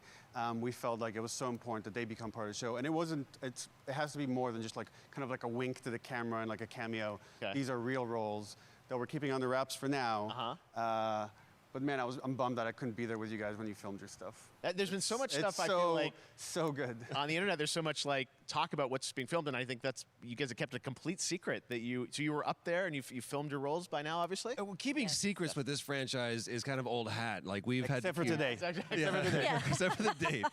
We felt like it was so important that they become part of the show. And it has to be more than just like kind of like a wink to the camera and like a cameo. Okay. These are real roles that we're keeping under wraps for now. But man, I'm bummed that I couldn't be there with you guys when you filmed your stuff. There's been so much stuff It's I feel like so good on the internet. There's so much like talk about what's being filmed, and I think you guys have kept a complete secret that you were up there and you filmed your roles by now, obviously. Well, keeping secrets with this franchise is kind of old hat. Like we've had Except for today. Except for today. Yeah. Except for the date.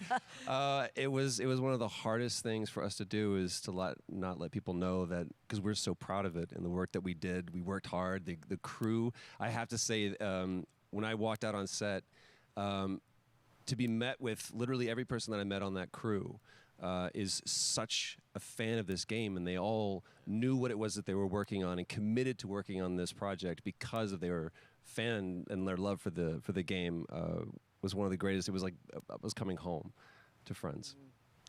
It was one of the hardest things for us to do is to not let people know that, because we're so proud of it and the work that we did. We worked hard. The crew. I have to say, when I walked out on set, to be met with literally every person that I met on that crew is such a fan of this game, and they all knew what it was that they were working on and committed to working on this project because of their fan and their love for the game was one of the greatest. It was like I was coming home to friends.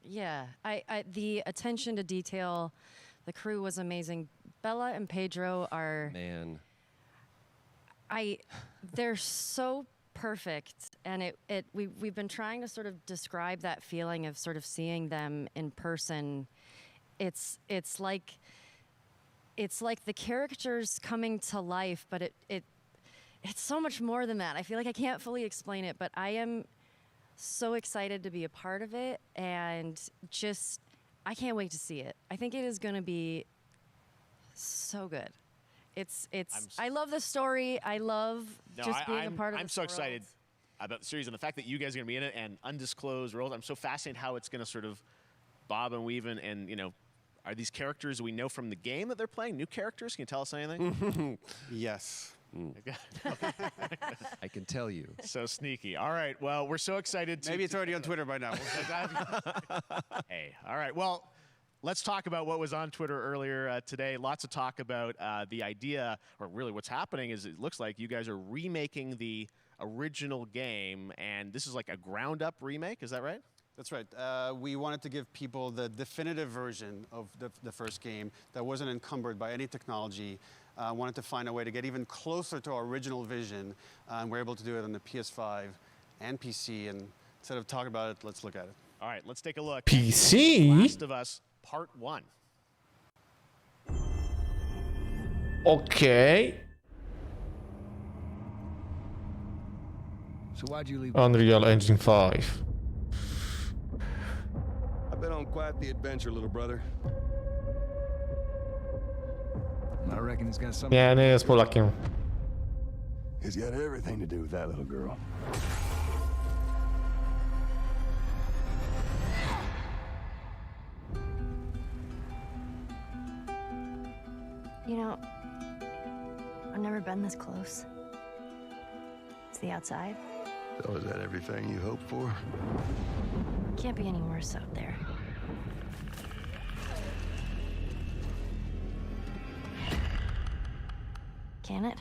Yeah, the attention to detail, the crew was amazing. Bella and Pedro are they're so perfect, and we've been trying to sort of describe that feeling of sort of seeing them in person. It's like the characters coming to life, but it's so much more than that. I feel like I can't fully explain it, but I am so excited to be a part of it, and I can't wait to see it. I think it is going to be so good. I love the story. I love being a part of it. I'm so excited about the series and the fact that you guys are going to be in it and undisclosed roles. I'm so fascinated how it's going to sort of bob and weave and are these characters we know from the game that they're playing new characters? Can you tell us anything? Yes. I can tell you. So sneaky. All right. Well, we're so excited. Maybe it's already on Twitter by now. Hey. All right. Well, let's talk about what was on Twitter earlier today. Lots of talk about the idea, or really what's happening is it looks like you guys are remaking the original game, and this is like a ground-up remake. Is that right? That's right. We wanted to give people the definitive version of the first game that wasn't encumbered by any technology. Wanted to find a way to get even closer to our original vision, and we're able to do it on the PS5 and PC. And instead of talking about it, let's look at it. All right, let's take a look. PC? Last of Us Part 1. Okay. So why'd you leave? Unreal Engine 5. I've been on quite the adventure, little brother. I reckon he's got something. Nie, nie jest Polakiem. He's got everything to do with that little girl. You know, I've never been this close. It's the outside. So is that everything you hoped for? Can't be any worse out there. Can it?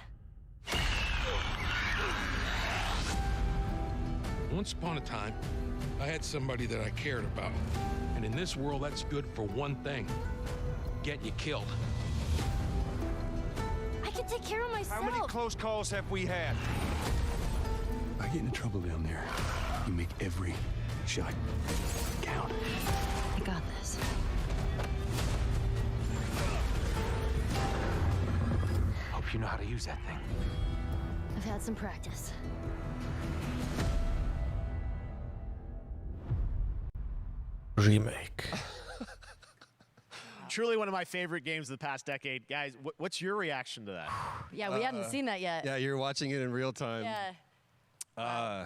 Once upon a time, I had somebody that I cared about. And in this world, that's good for one thing. Get you killed. I can take care of myself. How many close calls have we had? I get into trouble down there. You make every shot count. I got this. Hope you know how to use that thing. I've had some practice. Remake. Truly one of my favorite games of the past decade. Guys, what's your reaction to that? Yeah, we hadn't seen that yet. Yeah, you're watching it in real time. Yeah.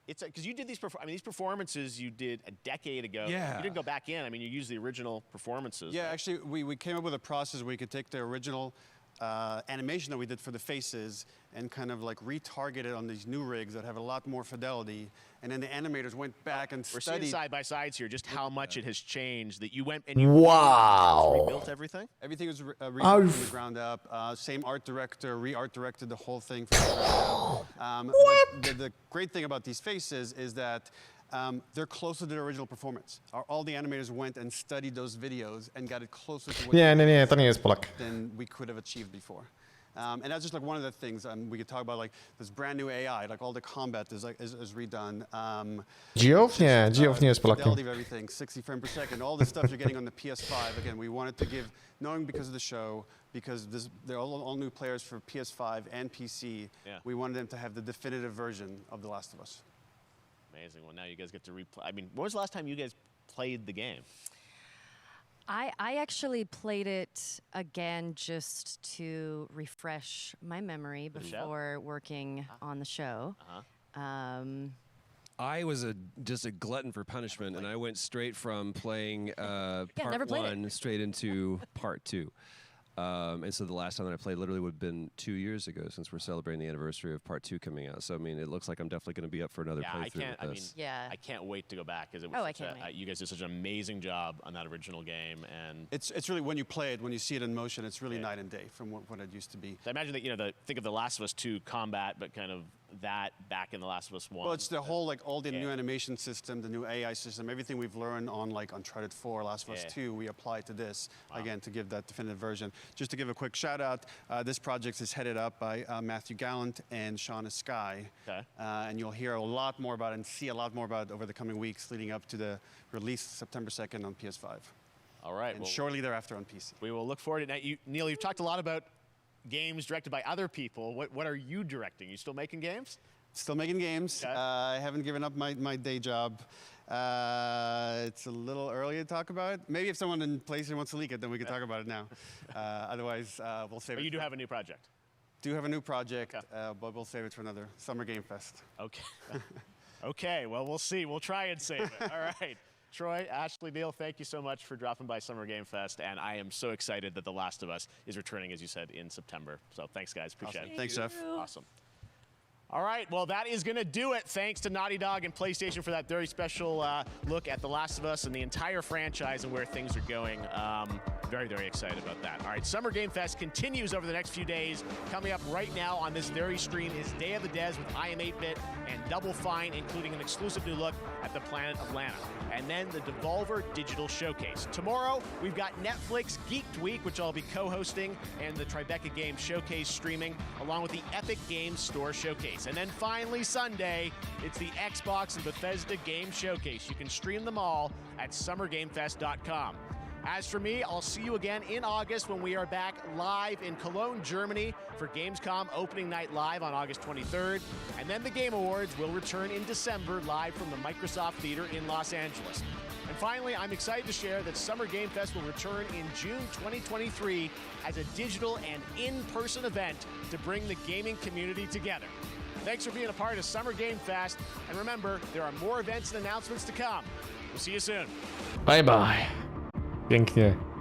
It's because you did these. These performances you did a decade ago. Yeah. You didn't go back in. I mean, you used the original performances. Yeah, actually, we came up with a process where we could take the original animation that we did for the faces and kind of like retargeted on these new rigs that have a lot more fidelity. And then the animators went back and We're studied. seeing side by sides here just how much it has changed. That you went and you rebuilt everything. Everything was rebuilt from the ground up. Same art director, re-art directed the whole thing from the ground up. The great thing about these faces is that they're closer to the original performance. All the animators went and studied those videos and got it closer to what Nie, to nie jest Polak. than we could have achieved before. And that's just like one of the things we could talk about, like this brand new AI, like all the combat is redone. Dziow? Nie, Dziow nie jest Polakiem. Fidelity of everything, 60 frames per second, all the stuff you're getting on the PS5. Again, we wanted to give, knowing because of the show, because they're all new players for PS5 and PC, we wanted them to have the definitive version of The Last of Us. Amazing. Well, now you guys get to replay. I mean, when was the last time you guys played the game? I actually played it again just to refresh my memory before working on the show. I was just a glutton for punishment, and I went straight from playing never part played 1 straight into part 2. And so the last time that I played literally would have been 2 years ago, since we're celebrating the anniversary of part 2 coming out. So I mean, it looks like I'm definitely going to be up for another playthrough with this. I can't wait to go back because it was. I can't wait. You guys did such an amazing job on that original game, and it's really, when you play it, when you see it in motion, it's really night and day from what it used to be. I imagine that think of The Last of Us 2 combat, but kind of that back in The Last of Us 1. Well, it's the whole, like, all the new animation system, the new AI system, everything we've learned on, like, Uncharted 4, Last of Us 2, we apply to this, again, to give that definitive version. Just to give a quick shout out, this project is headed up by Matthew Gallant and Shauna Skye. And you'll hear a lot more about it and see a lot more about it over the coming weeks leading up to the release September 2nd on PS5. All right. And shortly thereafter on PC. We will look forward to it. Neil, you've talked a lot about games directed by other people. What are you directing? You still making games? Still making games. I haven't given up my day job. It's a little early to talk about it. Maybe if someone in PlayStation wants to leak it, then we can talk about it now. Otherwise, we'll save it. But you do have a new project? Do have a new project, but we'll save it for another Summer Game Fest. Okay. Okay, well, we'll see. We'll try and save it. All right. Troy, Ashley, Neil, thank you so much for dropping by Summer Game Fest, and I am so excited that The Last of Us is returning, as you said, in September. So thanks, guys. Appreciate it. Thanks, Jeff. Awesome. All right, well, that is going to do it. Thanks to Naughty Dog and PlayStation for that very special look at The Last of Us and the entire franchise and where things are going. Very, very excited about that. All right, Summer Game Fest continues over the next few days. Coming up right now on this very stream is Day of the Des with I Am 8-Bit and Double Fine, including an exclusive new look at the planet of Lana. And then the Devolver Digital Showcase. Tomorrow, we've got Netflix Geeked Week, which I'll be co-hosting, and the Tribeca Games Showcase streaming, along with the Epic Games Store Showcase. And then finally, Sunday, it's the Xbox and Bethesda Game Showcase. You can stream them all at summergamefest.com. As for me, I'll see you again in August when we are back live in Cologne, Germany for Gamescom Opening Night Live on August 23rd. And then the Game Awards will return in December live from the Microsoft Theater in Los Angeles. And finally, I'm excited to share that Summer Game Fest will return in June 2023 as a digital and in-person event to bring the gaming community together. Thanks for being a part of Summer Game Fest. And remember, there are more events and announcements to come. We'll see you soon. Bye bye. Pięknie.